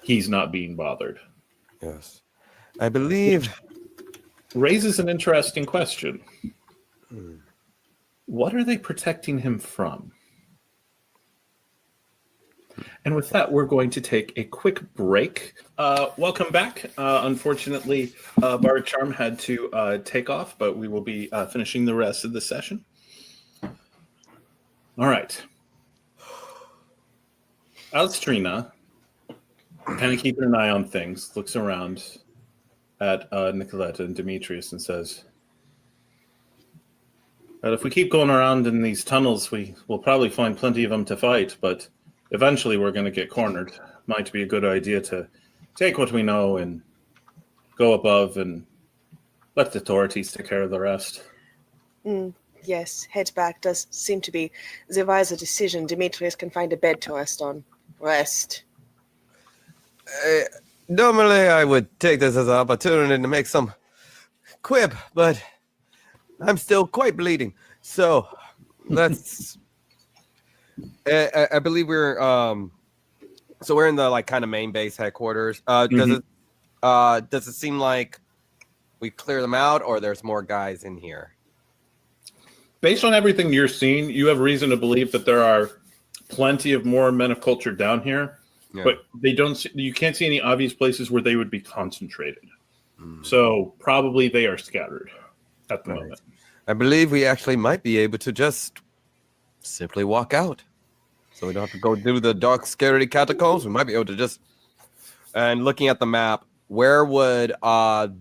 A: he's not being bothered.
F: Yes. I believe...
A: Raises an interesting question. What are they protecting him from? And with that, we're going to take a quick break. Welcome back. Unfortunately, Bardic Charm had to take off, but we will be finishing the rest of the session. All right. Alastriona, kind of keeping an eye on things, looks around at Nikaletta and Demetrius and says, well, if we keep going around in these tunnels, we will probably find plenty of them to fight, but eventually we're going to get cornered. Might be a good idea to take what we know and go above and let the authorities take care of the rest.
E: Yes, head back does seem to be the wiser decision. Demetrius can find a bed to rest on. Rest.
F: Normally, I would take this as an opportunity to make some quip, but I'm still quite bleeding. So let's... I believe we're so we're in the like kind of main base headquarters. Does it seem like we clear them out, or there's more guys in here?
A: Based on everything you're seeing, you have reason to believe that there are plenty of more men of culture down here, but you can't see any obvious places where they would be concentrated. So probably they are scattered at the moment.
F: I believe we actually might be able to just simply walk out, so we don't have to go do the dark, scary catacombs. We might be able to just... And looking at the map, where would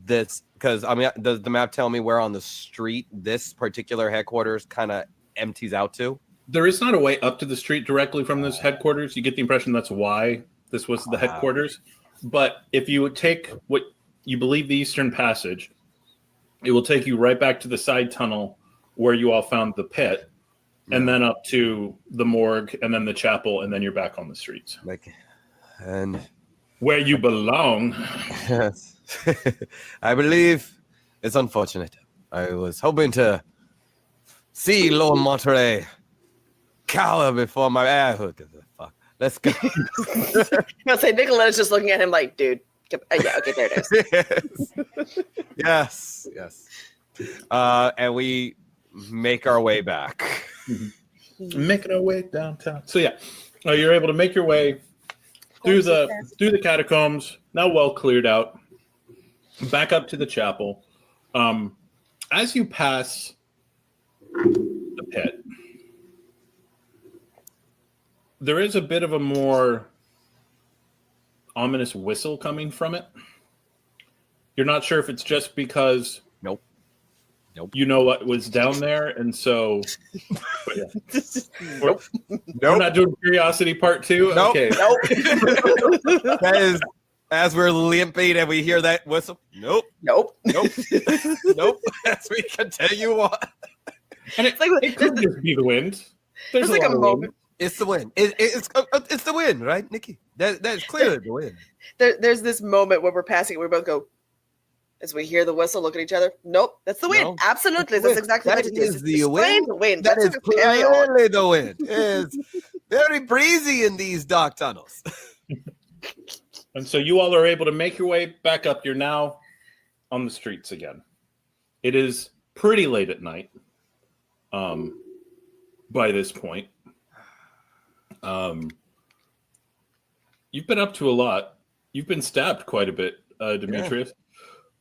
F: this... Because, I mean, does the map tell me where on the street this particular headquarters kind of empties out to?
A: There is not a way up to the street directly from this headquarters. You get the impression that's why this was the headquarters. But if you would take what you believe the Eastern Passage, it will take you right back to the side tunnel where you all found the pit, and then up to the morgue, and then the chapel, and then you're back on the streets.
F: And
A: where you belong.
F: Yes. I believe it's unfortunate. I was hoping to see Lord Monterey cower before my fuck. Let's go.
E: I'll say Nicaletta's just looking at him like, dude. Yeah, okay, there it is.
F: Yes. And we make our way back.
A: Making our way downtown. So yeah, you're able to make your way through the catacombs, now well cleared out, back up to the chapel. As you pass the pit, there is a bit of a more ominous whistle coming from it. You're not sure if it's just because
F: Nope.
A: You know what was down there, and so
F: Nope.
A: We're not doing curiosity part 2.
F: Nope.
A: Okay.
E: Nope.
F: That is, as we're limping and we hear that whistle. Nope.
E: Nope.
F: As we continue on.
A: And it could just be the wind. There's
E: like a moment.
F: It's the wind. It's the wind, right, Nikki? That is clearly the wind.
E: There's this moment where we're passing, we both go, As we hear the whistle, look at each other. Nope, that's the wind.
F: No.
E: Absolutely, that's exactly
F: That
E: what it is.
F: is the
E: Explain
F: wind.
E: the wind.
F: That
E: Let's
F: is
E: sort of carry on.
F: clearly the wind. It's very breezy in these dark tunnels.
A: And so you all are able to make your way back up. You're now on the streets again. It is pretty late at night by this point. You've been up to a lot. You've been stabbed quite a bit, Demetrius. Yeah.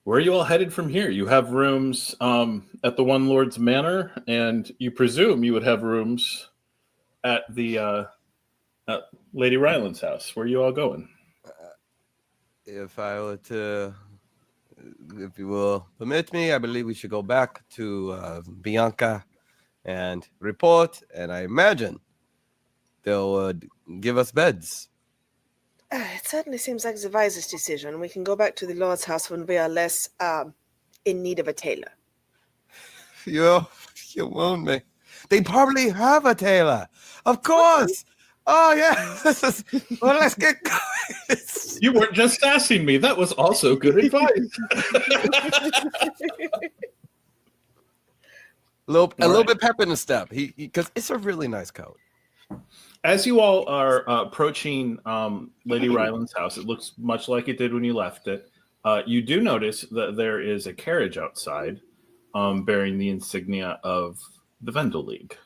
A: Where are you all headed from here? You have rooms at the One Lord's Manor, and you presume you would have rooms at the at Lady Ryland's house. Where are you all going?
F: If I were to, if you will permit me, I believe we should go back to Bianca and report, and I imagine they'll give us beds.
E: It certainly seems like the wisest decision. We can go back to the Lord's house when we are less in need of a tailor.
F: You won't me. They probably have a tailor. Of course. Oh, yeah. Well, let's get going.
A: You weren't just asking me. That was also good advice.
F: a little bit pep in the step. Because it's a really nice coat.
A: As you all are approaching Lady Ryland's house, it looks much like it did when you left it. You do notice that there is a carriage outside bearing the insignia of the Vendel League.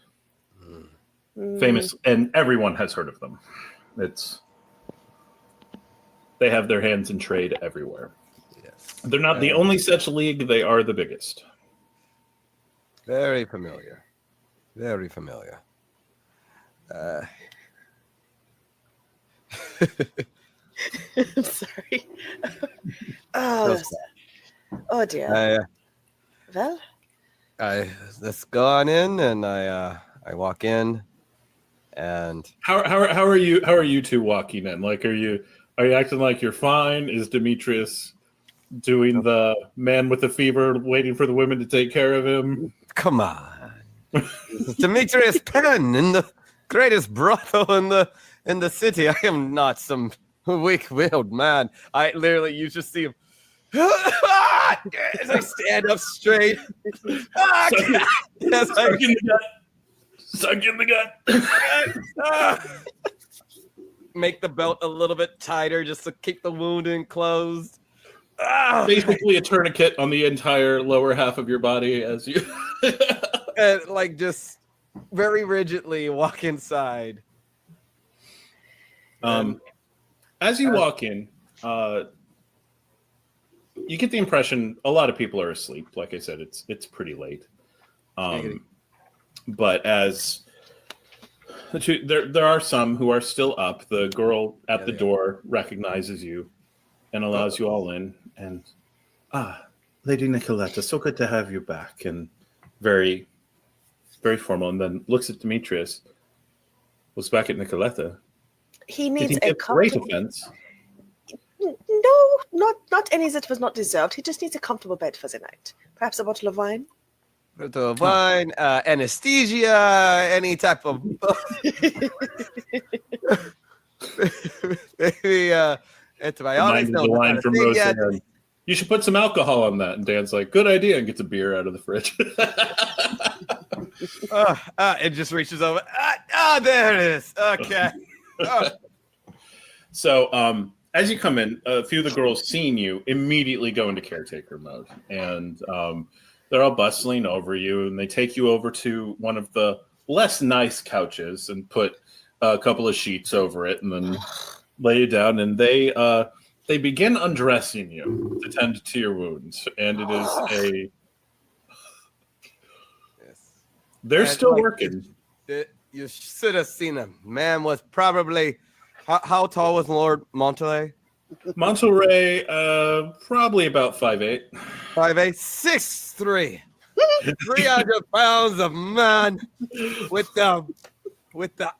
A: Famous, and everyone has heard of them. They have their hands in trade everywhere.
F: Yes.
A: They're not the only such league, they are the biggest.
F: Very familiar. Very familiar.
E: I'm sorry. Oh dear. Well,
F: let's go on in, and I walk in, and
A: how are you two walking in? Like, are you acting like you're fine? Is Demetrius doing the man with the fever, waiting for the women to take care of him?
F: Come on, Demetrius Penn in the greatest brothel in the city. I am not some weak-willed man. You just see him. As I stand up straight. Suck in the gut. Make the belt a little bit tighter just to keep the wound enclosed.
A: Basically a tourniquet on the entire lower half of your body as you
F: and just very rigidly walk inside.
A: As you walk in, you get the impression a lot of people are asleep. Like I said, it's pretty late. But as there are some who are still up. The girl at the door recognizes you and allows you all in. And Lady Nikaletta, so good to have you back. And very, very formal. And then looks at Demetrius. Looks back at Nikaletta.
E: He needs
A: Did he give great offense?
E: No, not any that was not deserved. He just needs a comfortable bed for the night. Perhaps a bottle of wine.
F: Bottle of wine, anesthesia, any type of maybe antibiotics.
A: The wine from Roseanne. You should put some alcohol on that. And Dan's like, good idea, and gets a beer out of the fridge.
F: It just reaches over. There it is. Okay.
A: So, as you come in, a few of the girls seeing you immediately go into caretaker mode, and they're all bustling over you, and they take you over to one of the less nice couches and put a couple of sheets over it, and then lay you down, and they begin undressing you to tend to your wounds, and it is they're still working.
F: You should have seen him. Man was probably how tall was Lord Monterey?
A: Monterey, probably about 5'8".
F: 5'8", 6'3", 300 pounds of man with the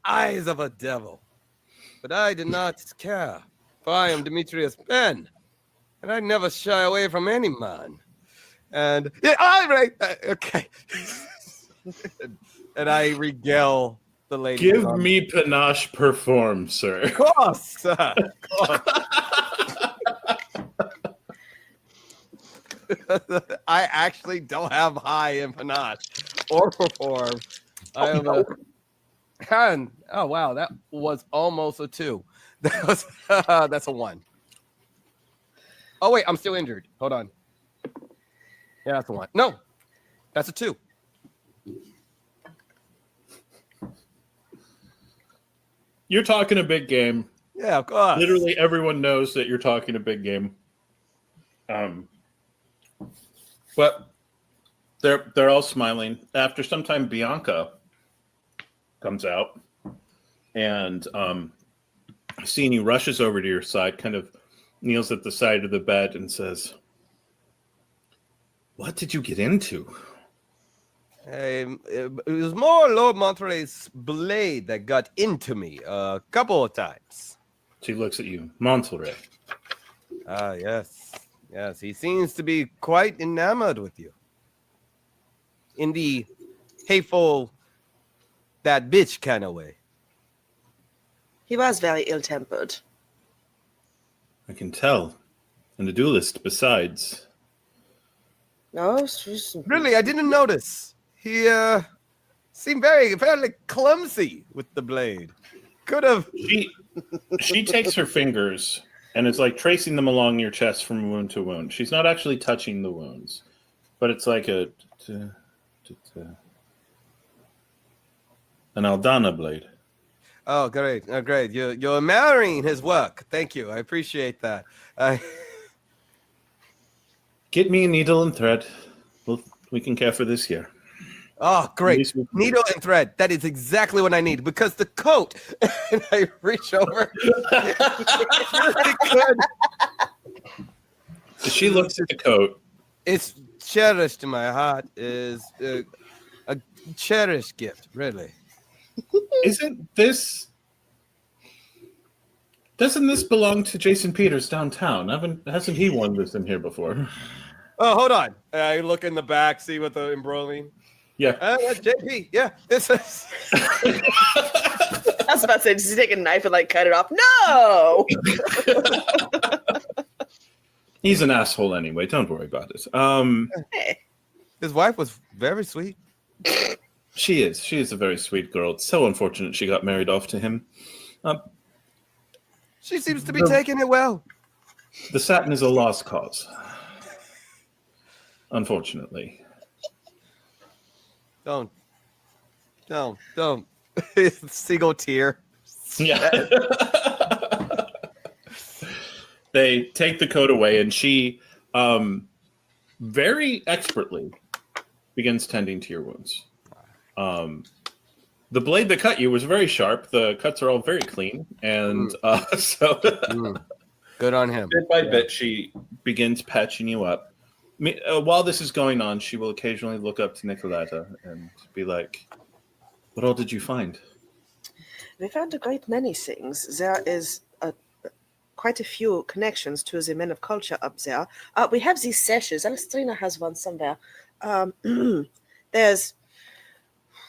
F: eyes of a devil. But I did not care, for I am Demetrius Penn, and I never shy away from any man. And okay. And I regale the lady.
A: Give me panache perform, sir.
F: Of course, sir. Of course. I actually don't have high in panache or perform. I am a 10. Oh wow, that was almost a 2. That was that's a 1. Oh wait, I'm still injured. Hold on. Yeah, that's a 1. No, that's a 2.
A: You're talking a big game.
F: Yeah, of course.
A: Literally everyone knows that you're talking a big game. But they're all smiling. After some time, Bianca comes out and seeing you, rushes over to your side, kind of kneels at the side of the bed and says, "What did you get into?"
F: It was more Lord Monterey's blade that got into me a couple of times.
A: She looks at you, Monterey.
F: Ah, yes. Yes, he seems to be quite enamored with you. In the hateful, that bitch kind of way.
E: He was very ill-tempered.
A: I can tell. And a duelist besides.
E: No, it's
F: Really, I didn't notice. He seemed fairly clumsy with the blade. Could have.
A: She takes her fingers and is like tracing them along your chest from wound to wound. She's not actually touching the wounds, but it's like an Aldana blade.
F: Oh, great. Oh, great. You're marrying his work. Thank you. I appreciate that.
A: Get me a needle and thread. We can care for this year.
F: Oh, great. Needle and thread. That is exactly what I need because the coat, and I reach over. It's really good.
A: So she looks at the coat.
F: It's cherished in my heart. Is a cherished gift, really.
A: Doesn't this belong to Jason Peters downtown? Hasn't he worn this in here before?
F: Oh, hold on. I look in the back, see what the embroidery.
A: Yeah.
F: JP. Yeah, this is.
E: I was about to say, does he take a knife and like cut it off? No.
A: He's an asshole anyway. Don't worry about it.
E: Hey.
F: His wife was very sweet.
A: She is a very sweet girl. It's so unfortunate she got married off to him.
F: She seems to be taking it well.
A: The satin is a lost cause. Unfortunately.
F: Don't. Single tear.
A: Yeah. They take the coat away, and she very expertly begins tending to your wounds. The blade that cut you was very sharp. The cuts are all very clean, and so
F: Good on him.
A: bit by bit, she begins patching you up. While this is going on, she will occasionally look up to Nikaletta and be like, "What all did you find?"
E: We found a great many things. There is quite a few connections to the men of culture up there. We have these sashes. Alastriona has one somewhere. There's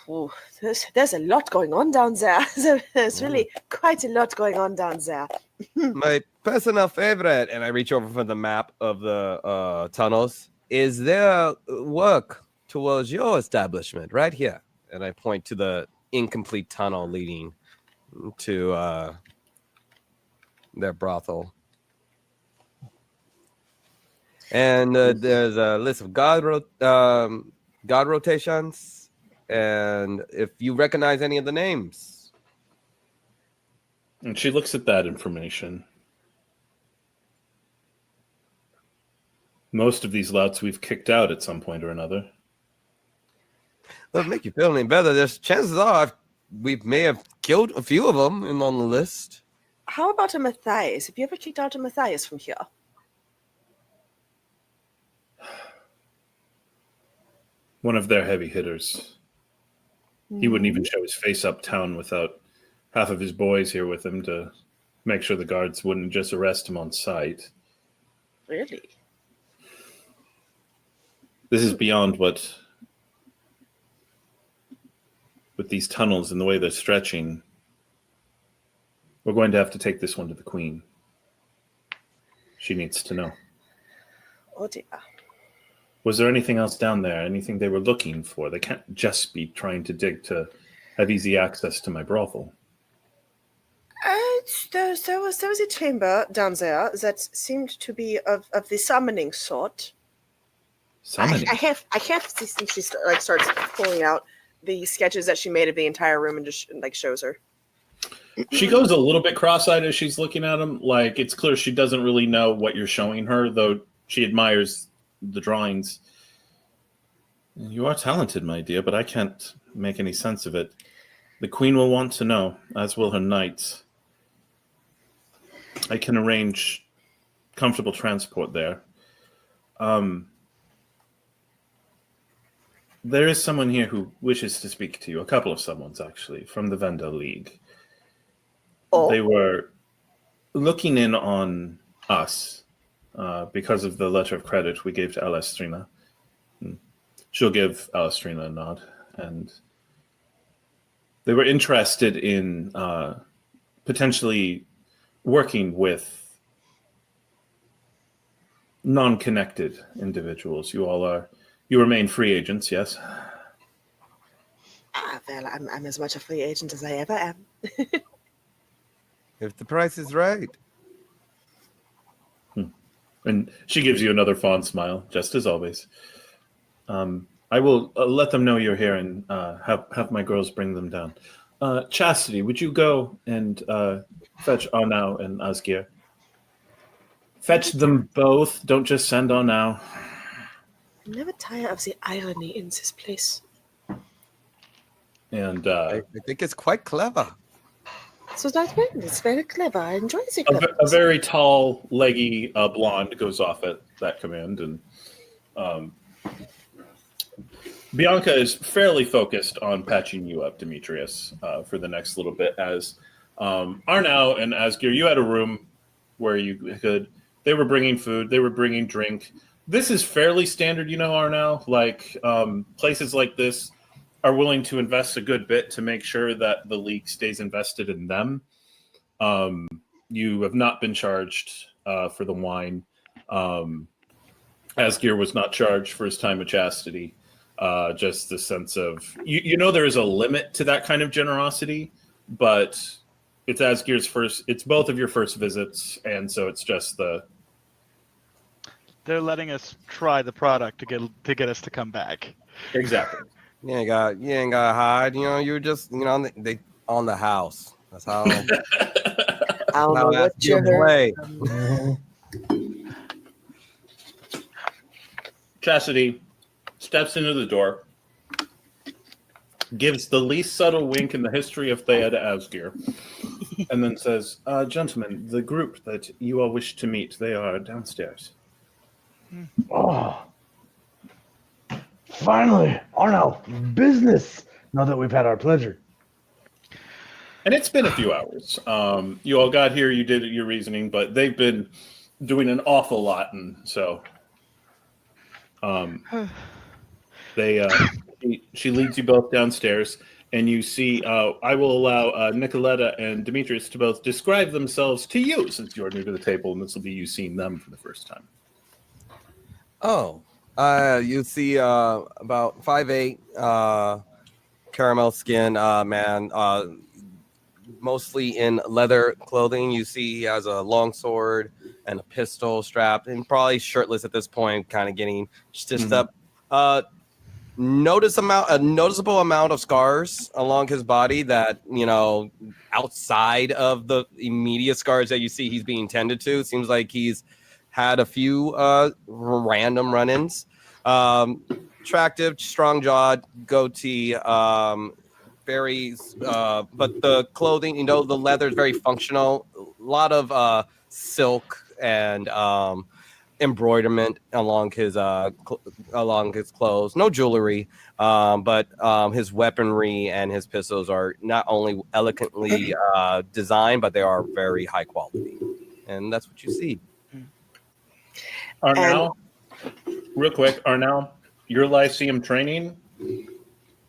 E: a lot going on down there. There's really quite a lot going on down there.
F: My personal favorite, and I reach over for the map of the tunnels, is their work towards your establishment right here. And I point to the incomplete tunnel leading to their brothel. And there's a list of god rotations, and if you recognize any of the names.
A: And she looks at that information. Most of these louts we've kicked out at some point or another.
F: That'll make you feel any better. There's chances are we may have killed a few of them on the list.
E: How about a Matthias? Have you ever kicked out a Matthias from here?
A: One of their heavy hitters. He wouldn't even show his face uptown without half of his boys here with him to make sure the guards wouldn't just arrest him on sight.
E: Really?
A: This is beyond what, with these tunnels and the way they're stretching, we're going to have to take this one to the Queen. She needs to know.
E: Oh dear.
A: Was there anything else down there? Anything they were looking for? They can't just be trying to dig to have easy access to my brothel.
E: There was a chamber down there that seemed to be of the summoning sort.
A: Summoning?
E: I have this thing. She starts pulling out the sketches that she made of the entire room and just shows her.
A: She goes a little bit cross-eyed as she's looking at them. Like, it's clear she doesn't really know what you're showing her, though she admires the drawings. You are talented, my dear, but I can't make any sense of it. The queen will want to know, as will her knights. I can arrange comfortable transport there. There is someone here who wishes to speak to you. A couple of someones, actually, from the Vendor League.
E: Oh.
A: They were looking in on us because of the letter of credit we gave to Alastriona. She'll give Alastriona a nod. And they were interested in potentially working with non-connected individuals. You remain free agents, yes?
E: Well, I'm as much a free agent as I ever am.
F: If the price is right.
A: And she gives you another fond smile, just as always. I will let them know you're here and have my girls bring them down. Chastity, would you go and fetch Arnau and Asgeir? Fetch them both. Don't just send Arnau.
E: I'm never tired of the irony in this place.
A: And
F: I think it's quite clever.
E: So that's right. It's very clever. I enjoy the clever.
A: a very tall, leggy blonde goes off at that command, and Bianca is fairly focused on patching you up, Demetrius, for the next little bit. As Arnau and Asgeir, you had a room where you could. They were bringing food. They were bringing drink. This is fairly standard, Arnau. Like places like this are willing to invest a good bit to make sure that the league stays invested in them. You have not been charged for the wine. Asgeir was not charged for his time of chastity. Just the sense of, there is a limit to that kind of generosity, but it's Asgeir's it's both of your first visits, and so it's just
D: They're letting us try the product to get us to come back.
A: Exactly.
F: You ain't got to hide. You're just they on the house. That's how.
E: I don't know what you
F: play.
A: Chastity steps into the door, gives the least subtle wink in the history of Thea to Asgeir, and then says, gentlemen, the group that you all wish to meet, they are downstairs.
B: Oh, finally, Arnau, business. Now that we've had our pleasure.
A: And it's been a few hours. You all got here, you did your reasoning, but they've been doing an awful lot, and so she leads you both downstairs, and you see. I will allow Nikaletta and Demetrius to both describe themselves to you, since you're new to the table, and this will be you seeing them for the first time.
F: Oh, you see about 5'8", caramel skin man, mostly in leather clothing. You see he has a long sword and a pistol strapped, and probably shirtless at this point, kind of getting stitched up. A noticeable amount of scars along his body that, outside of the immediate scars that you see he's being tended to. It seems like he's had a few random run-ins. Attractive, strong-jawed, goatee, very, but the clothing, the leather is very functional. A lot of silk and embroiderment along his clothes. No jewelry, but his weaponry and his pistols are not only elegantly designed, but they are very high quality. And that's what you see.
A: Arnau, real quick, your Lyceum training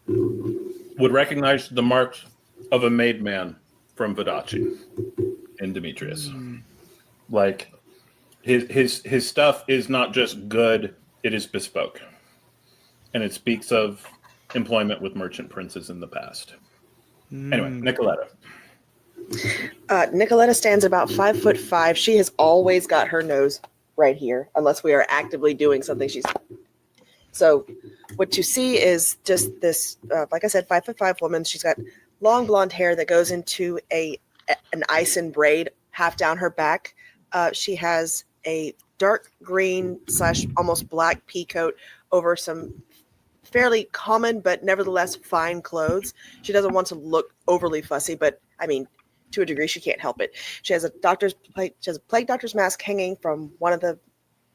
A: would recognize the marks of a made man from Vodacce in Demetrius. Like his stuff is not just good it is bespoke, and it speaks of employment with merchant princes in the past. Anyway, Nikaletta.
E: Nikaletta stands about 5'5". She has always got her nose right here, unless we are actively doing something. So what you see is just this, like I said, 5'5" woman. She's got long blonde hair that goes into an Ison braid half down her back. She has a dark green / almost black pea coat over some fairly common but nevertheless fine clothes. She doesn't want to look overly fussy, but I mean, to a degree, she can't help it. She has a plague doctor's mask hanging from one of the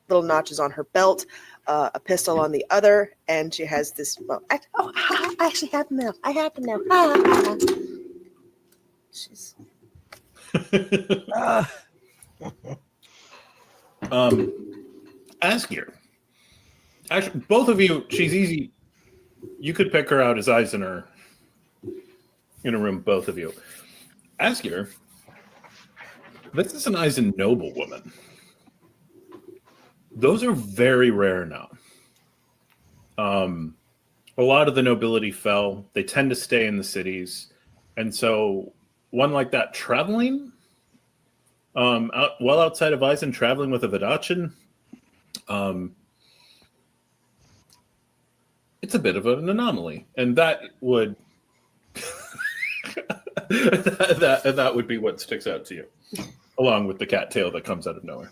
E: little notches on her belt, a pistol on the other, and she has this. Well, I actually have them now. I have them now. She's.
A: Asgeir. Actually, both of you, she's easy. You could pick her out as Eisner in a room, both of you. Asgeir, this is an Eisen noble woman. Those are very rare now. A lot of the nobility fell. They tend to stay in the cities. And so one like that traveling, well outside of Eisen, traveling with a Vidachin, it's a bit of an anomaly, and that would that would be what sticks out to you, along with the cattail that comes out of nowhere.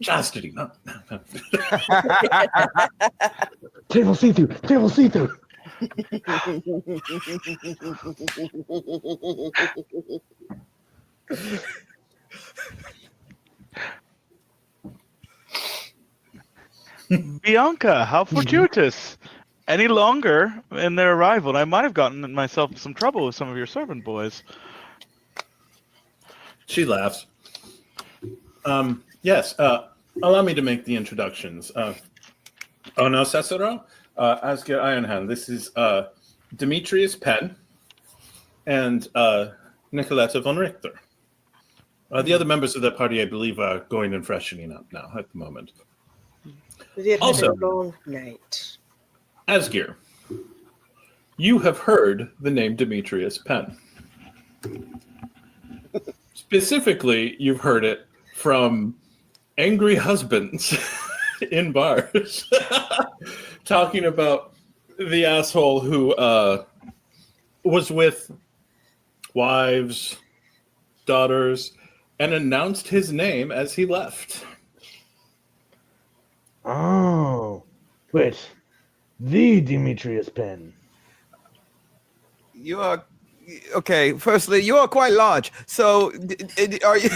A: Chastity, no.
B: Table see-through. Table see-through.
D: Bianca, how fortuitous. Any longer in their arrival, and I might have gotten myself in some trouble with some of your servant boys.
A: She laughs. Yes, allow me to make the introductions. Arnau Cecero, Asgeir Ironhand. This is Demetrius Penn and Nikaletta von Richter. The other members of that party, I believe, are going and freshening up now at the moment.
E: We did
A: Also-
E: have a long night.
A: Asgeir, you have heard the name Demetrius Penn. Specifically, you've heard it from angry husbands in bars talking about the asshole who was with wives, daughters, and announced his name as he left.
B: Oh, wait. The Demetrius Penn.
F: You are okay. Firstly, you are quite large. So, are you?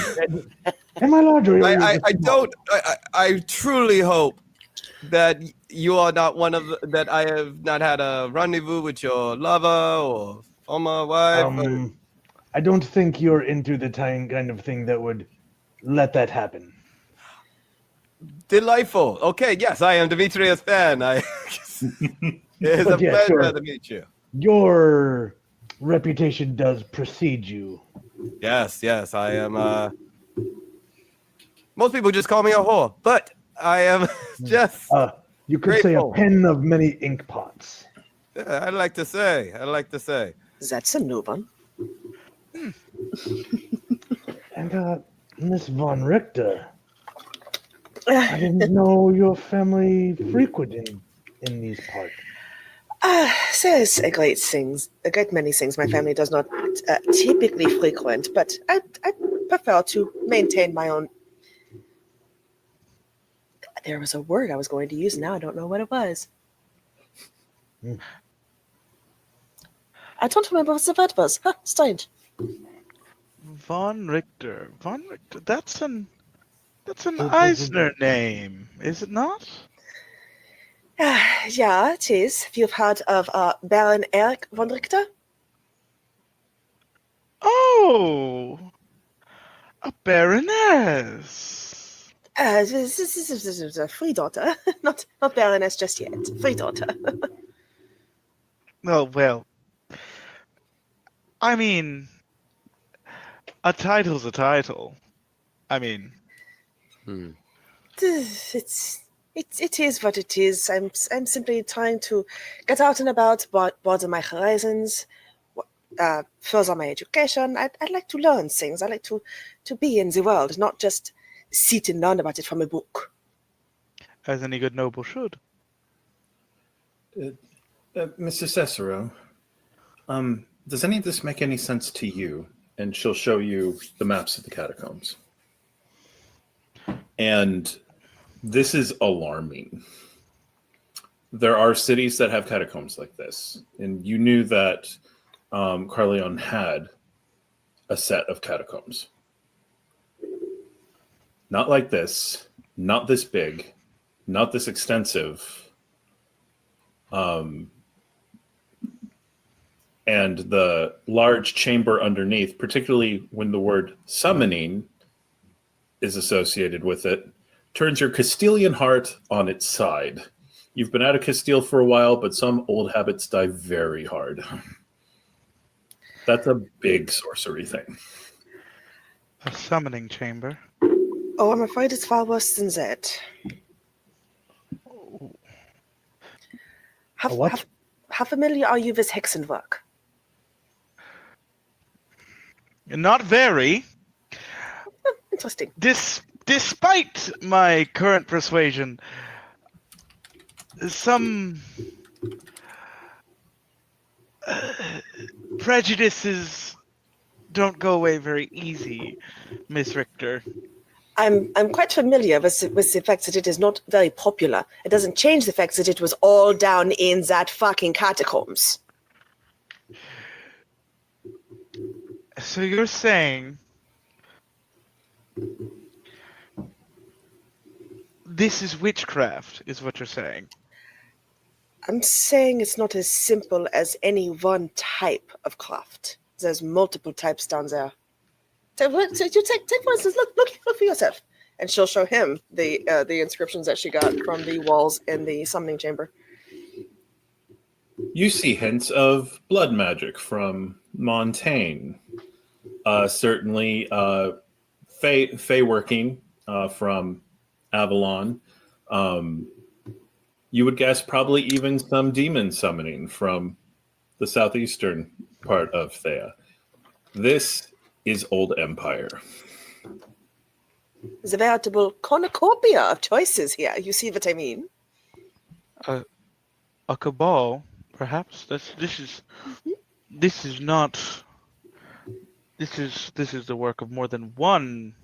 B: Am I large or
F: I don't. I truly hope that you are not one of that. I have not had a rendezvous with your lover or former wife.
B: I don't think you're into the kind of thing that would let that happen.
F: Delightful. Okay, yes, I am Demetrius Penn. It's a pleasure to meet you.
B: Your reputation does precede you.
F: Yes, I am. Most people just call me a whore, but I am just.
B: You could say a
F: grateful.
B: pen of many ink pots.
F: I like to say.
E: That's a new one.
B: And Miss von Richter, I didn't know your family frequented in these parts.
E: Says a great many things my family does not typically frequent, but I prefer to maintain my own. There was a word I was going to use, now I don't know what it was. I don't remember what the word was. Huh, strange.
D: Von Richter. That's an Eisner name, is it not?
E: Yeah, it is. If you've heard of Baron Erich von Richter.
D: Oh, a baroness.
E: This is a free daughter. Not Baroness just yet. Free daughter.
D: Oh, well. I mean, a title's a title. I mean,
E: It is what it is. I'm simply trying to get out and about, broaden my horizons, further my education. I'd like to learn things. I like to be in the world, not just sit and learn about it from a book.
D: As any good noble should.
A: Mr. Cecero, does any of this make any sense to you? And she'll show you the maps of the catacombs. And this is alarming. There are cities that have catacombs like this. And you knew that Carleon had a set of catacombs. Not like this, not this big, not this extensive. And the large chamber underneath, particularly when the word summoning is associated with it, turns your Castilian heart on its side. You've been out of Castile for a while, but some old habits die very hard. That's a big sorcery thing.
D: A summoning chamber.
E: Oh, I'm afraid it's far worse than that. How familiar are you with hexenwerk?
D: Not very.
E: Interesting.
D: Despite my current persuasion, some prejudices don't go away very easy, Miss Richter.
E: I'm quite familiar with the fact that it is not very popular. It doesn't change the fact that it was all down in that fucking catacombs.
D: So you're saying this is witchcraft, is what you're saying?
E: I'm saying it's not as simple as any one type of craft. There's multiple types down there. So you take for instance, look for yourself, and she'll show him the inscriptions that she got from the walls in the summoning chamber.
A: You see hints of blood magic from Montaigne. Certainly, Fey working from Avalon. You would guess probably even some demon summoning from the southeastern part of Thea. This is Old Empire.
E: There's a veritable cornucopia of choices here. You see what I mean?
D: A cabal, perhaps. This is the work of more than one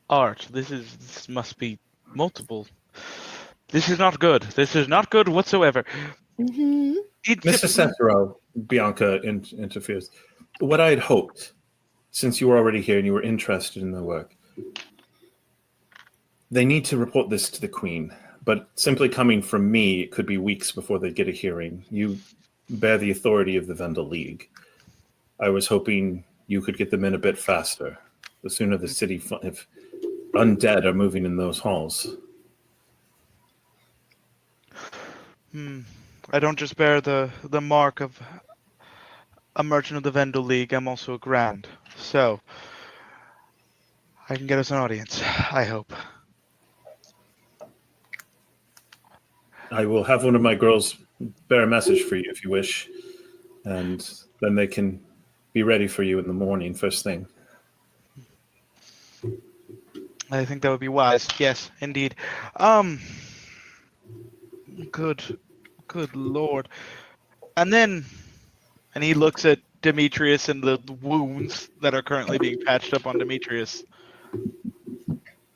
D: art. This must be multiple. This is not good. This is not good whatsoever.
E: Mm-hmm.
A: Mr. Cecero, Bianca interferes. What I had hoped, since you were already here and you were interested in the work, they need to report this to the Queen. But simply coming from me, it could be weeks before they get a hearing. You bear the authority of the Vendel League. I was hoping you could get them in a bit faster. The sooner the city, if undead are moving in those halls.
D: I don't just bear the mark of a merchant of the Vendel League. I'm also a grand. So I can get us an audience, I hope.
A: I will have one of my girls bear a message for you if you wish. And then they can be ready for you in the morning, first thing.
D: I think that would be wise. Yes, indeed. Good Lord. And he looks at Demetrius and the wounds that are currently being patched up on Demetrius.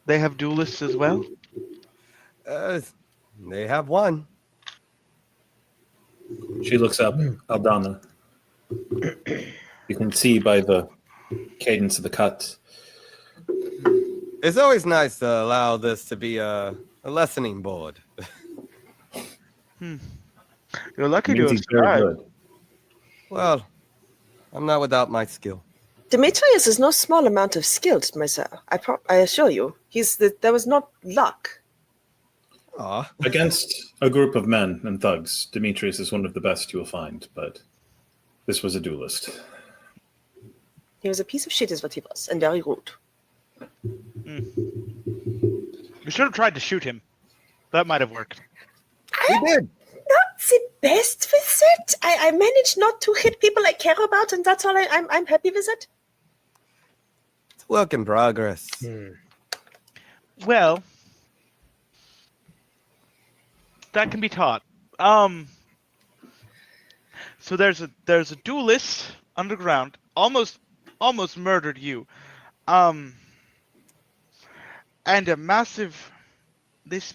D: They have duelists as well?
F: They have one.
A: She looks up, Aldana. You can see by the cadence of the cut.
F: It's always nice to allow this to be a lessening board.
D: You're lucky to
A: Means
D: have
A: he's very
D: survived.
A: good.
F: Well, I'm not without my skill.
E: Demetrius is no small amount of skill, my sir. I assure you. There was not luck.
A: Against a group of men and thugs, Demetrius is one of the best you will find, but this was a duelist.
E: He was a piece of shit is what he was, and very rude.
D: should have tried to shoot him. That might have worked.
F: We did.
E: Not the best with it. I managed not to hit people I care about, and that's all. I'm happy with it.
F: It's a work in progress.
D: Well, that can be taught. So there's a duelist underground, almost murdered you, and a massive. This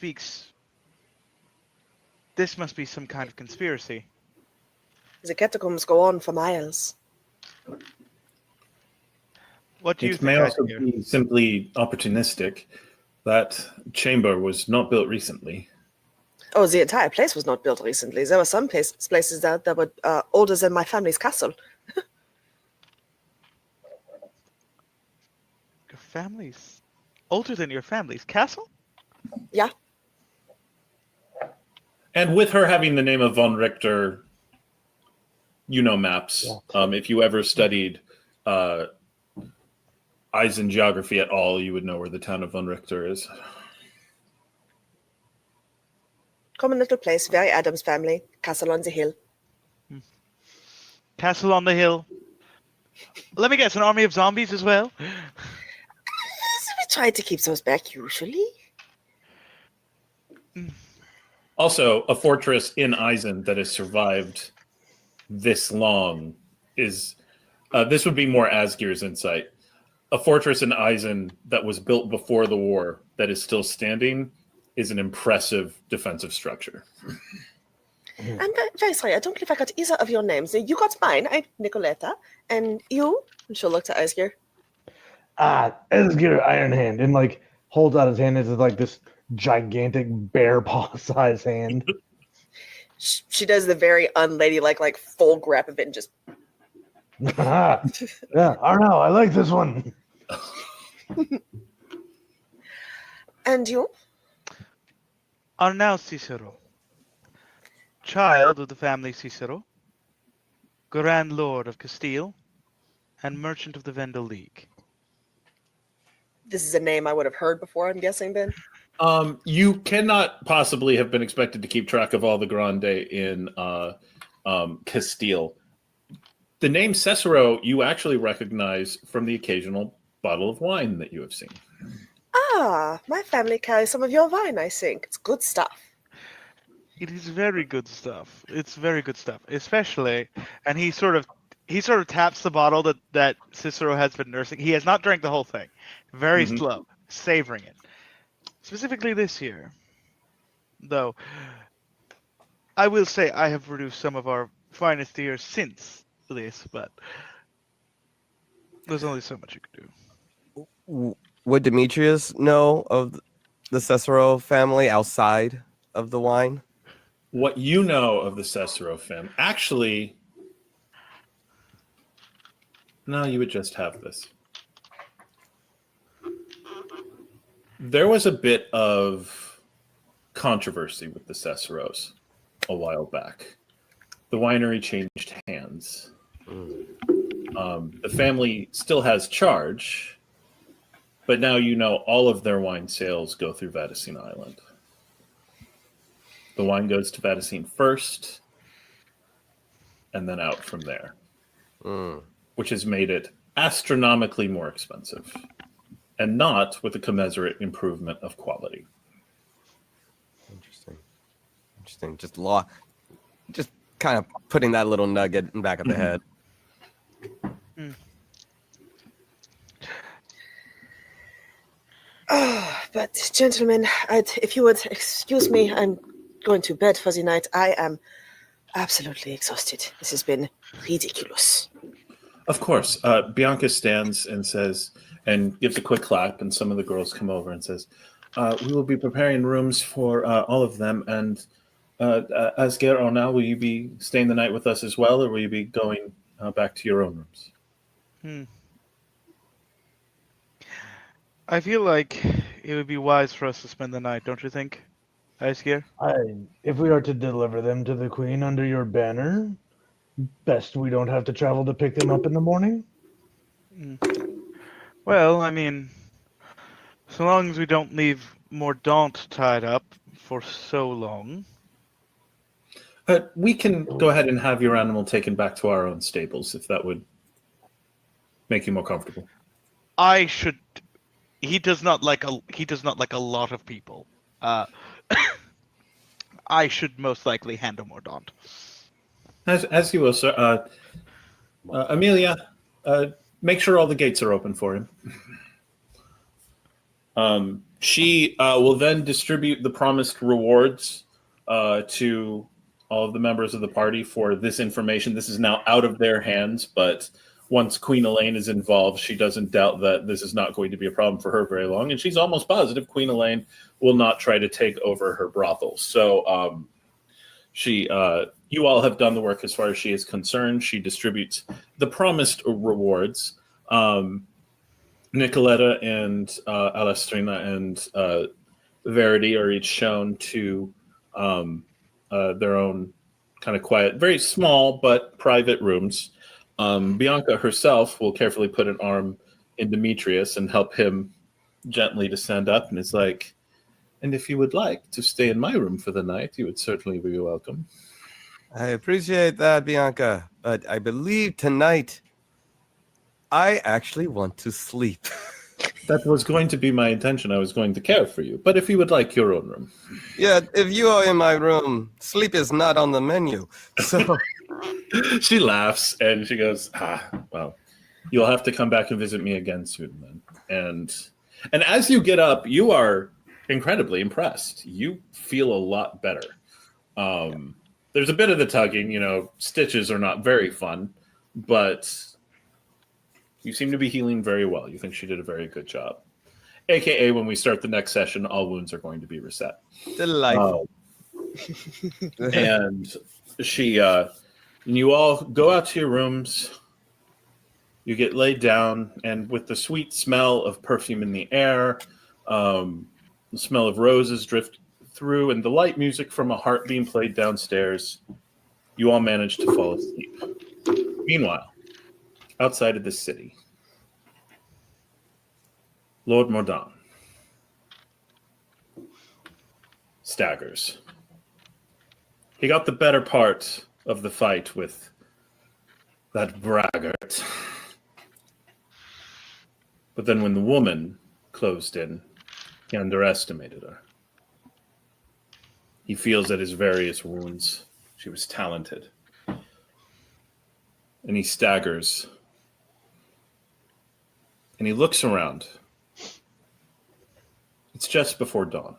D: must be some kind of conspiracy.
E: The catacombs go on for miles.
D: What do you
A: It
D: think?
A: may also
D: Asgeir?
A: be simply opportunistic. That chamber was not built recently.
E: Oh, the entire place was not built recently. There were some places that were older than my family's castle.
D: Your family's older than your family's castle?
E: Yeah.
A: And with her having the name of von Richter, you know maps. If you ever studied Eisen geography at all, you would know where the town of von Richter is.
E: Common little place, very Adams family, castle on the hill.
D: Castle on the hill. Let me guess, an army of zombies as well?
E: So we try to keep those back usually.
A: Also, a fortress in Eisen that has survived this long is... this would be more Asgeir's insight. A fortress in Eisen that was built before the war that is still standing is an impressive defensive structure.
E: I'm very sorry, I don't believe I got either of your names. You got mine, I'm Nikaletta, and you? And she'll look to Asgeir.
B: Asgeir Ironhand, and like holds out his hand as like this gigantic bear paw size hand.
E: She does the very unladylike, like full grab of it and just.
B: Yeah, Arnau, I like this one.
E: And you?
D: Arnau Cecero. Child of the family Cecero. Grand Lord of Castile. And Merchant of the Vendel League.
E: This is a name I would have heard before, I'm guessing, then?
A: You cannot possibly have been expected to keep track of all the Grande in Castile. The name Cecero you actually recognize from the occasional bottle of wine that you have seen.
E: Ah, my family carries some of your wine, I think. It's good stuff.
D: It is very good stuff. It's very good stuff, especially, and he sort of taps the bottle that Cicero has been nursing. He has not drank the whole thing. Very slow, savoring it. Specifically this year, though, I will say I have produced some of our finest years since this, but there's only so much you can do.
F: Would Demetrius know of the Cecero family outside of the wine?
A: What you know of the Cecero family, actually, no, you would just have this. There was a bit of controversy with the Ceceros a while back. The winery changed hands. The family still has charge, but now you know all of their wine sales go through Vatacine Island. The wine goes to Vatacine first, and then out from there, which has made it astronomically more expensive, and not with a commensurate improvement of quality.
F: Interesting. Just kind of putting that little nugget in the back of the head.
E: Oh, but gentlemen, if you would excuse me, I'm going to bed for the night. I am absolutely exhausted. This has been ridiculous.
A: Of course. Bianca stands and says, and gives a quick clap, and some of the girls come over and says, we will be preparing rooms for all of them, and Asgeir, Arnau, will you be staying the night with us as well, or will you be going back to your own rooms?
D: I feel like it would be wise for us to spend the night, don't you think, Asgeir?
B: If we are to deliver them to the Queen under your banner, best we don't have to travel to pick them up in the morning.
D: Well, I mean, so long as we don't leave Mordaunt tied up for so long.
A: We can go ahead and have your animal taken back to our own stables if that would make you more comfortable.
D: He does not like a lot of people. I should most likely handle Mordaunt.
A: As you will, sir. Amelia, make sure all the gates are open for him. She will then distribute the promised rewards to all of the members of the party for this information. This is now out of their hands, but once Queen Elaine is involved, she doesn't doubt that this is not going to be a problem for her very long, and she's almost positive Queen Elaine will not try to take over her brothel. So you all have done the work as far as she is concerned. She distributes the promised rewards. Nikaletta and Alastriona and Verity are each shown to their own kind of quiet, very small but private rooms. Bianca herself will carefully put an arm in Demetrius and help him gently to stand up, and is like, and if you would like to stay in my room for the night, you would certainly be welcome.
F: I appreciate that, Bianca, but I believe tonight I actually want to sleep.
A: That was going to be my intention. I was going to care for you, but if you would like your own room.
F: Yeah, if you are in my room, sleep is not on the menu. So
A: she laughs and she goes, well, you'll have to come back and visit me again soon then. And as you get up, you are incredibly impressed. You feel a lot better. There's a bit of the tugging, stitches are not very fun, but you seem to be healing very well. You think she did a very good job. AKA when we start the next session, all wounds are going to be reset.
F: Delightful.
A: And you all go out to your rooms. You get laid down, and with the sweet smell of perfume in the air, the smell of roses drift through, and the light music from a harp being played downstairs, you all manage to fall asleep. Meanwhile, outside of the city, Lord Mordaunt staggers. He got the better part of the fight with that braggart. But then when the woman closed in, he underestimated her. He feels at his various wounds. She was talented. And he staggers. And he looks around. It's just before dawn.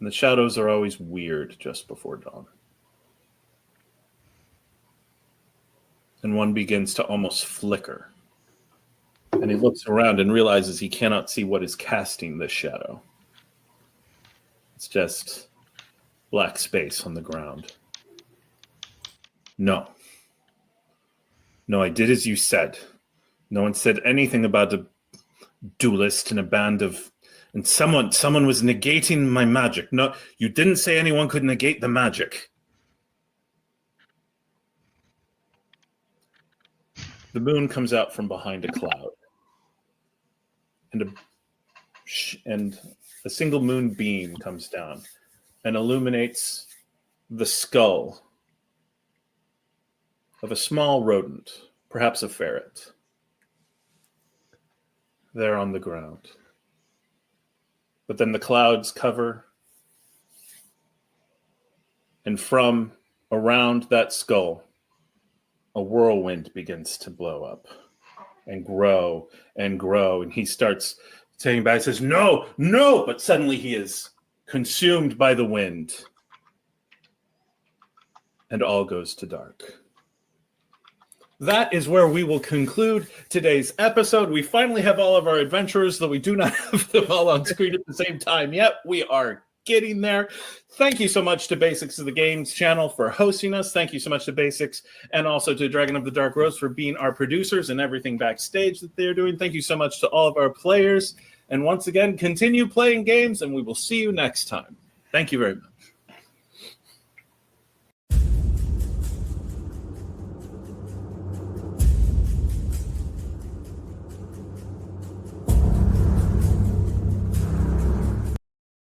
A: And the shadows are always weird just before dawn. And one begins to almost flicker. And he looks around and realizes he cannot see what is casting this shadow. It's just black space on the ground. No, I did as you said. No one said anything about a duelist and a band of... And someone was negating my magic. No, you didn't say anyone could negate the magic. The moon comes out from behind a cloud. And a single moon beam comes down and illuminates the skull of a small rodent, perhaps a ferret, there on the ground. But then the clouds cover, and from around that skull, a whirlwind begins to blow up and grow and grow. And he starts saying back, says, no, but suddenly he is consumed by the wind. And all goes to dark. That is where we will conclude today's episode. We finally have all of our adventurers, though we do not have them all on screen at the same time yet. We are getting there. Thank you so much to Basics of the Games channel for hosting us. Thank you so much to Basics and also to Dragon of the Dark Rose for being our producers and everything backstage that they're doing. Thank you so much to all of our players. And once again, continue playing games, and we will see you next time. Thank you very much.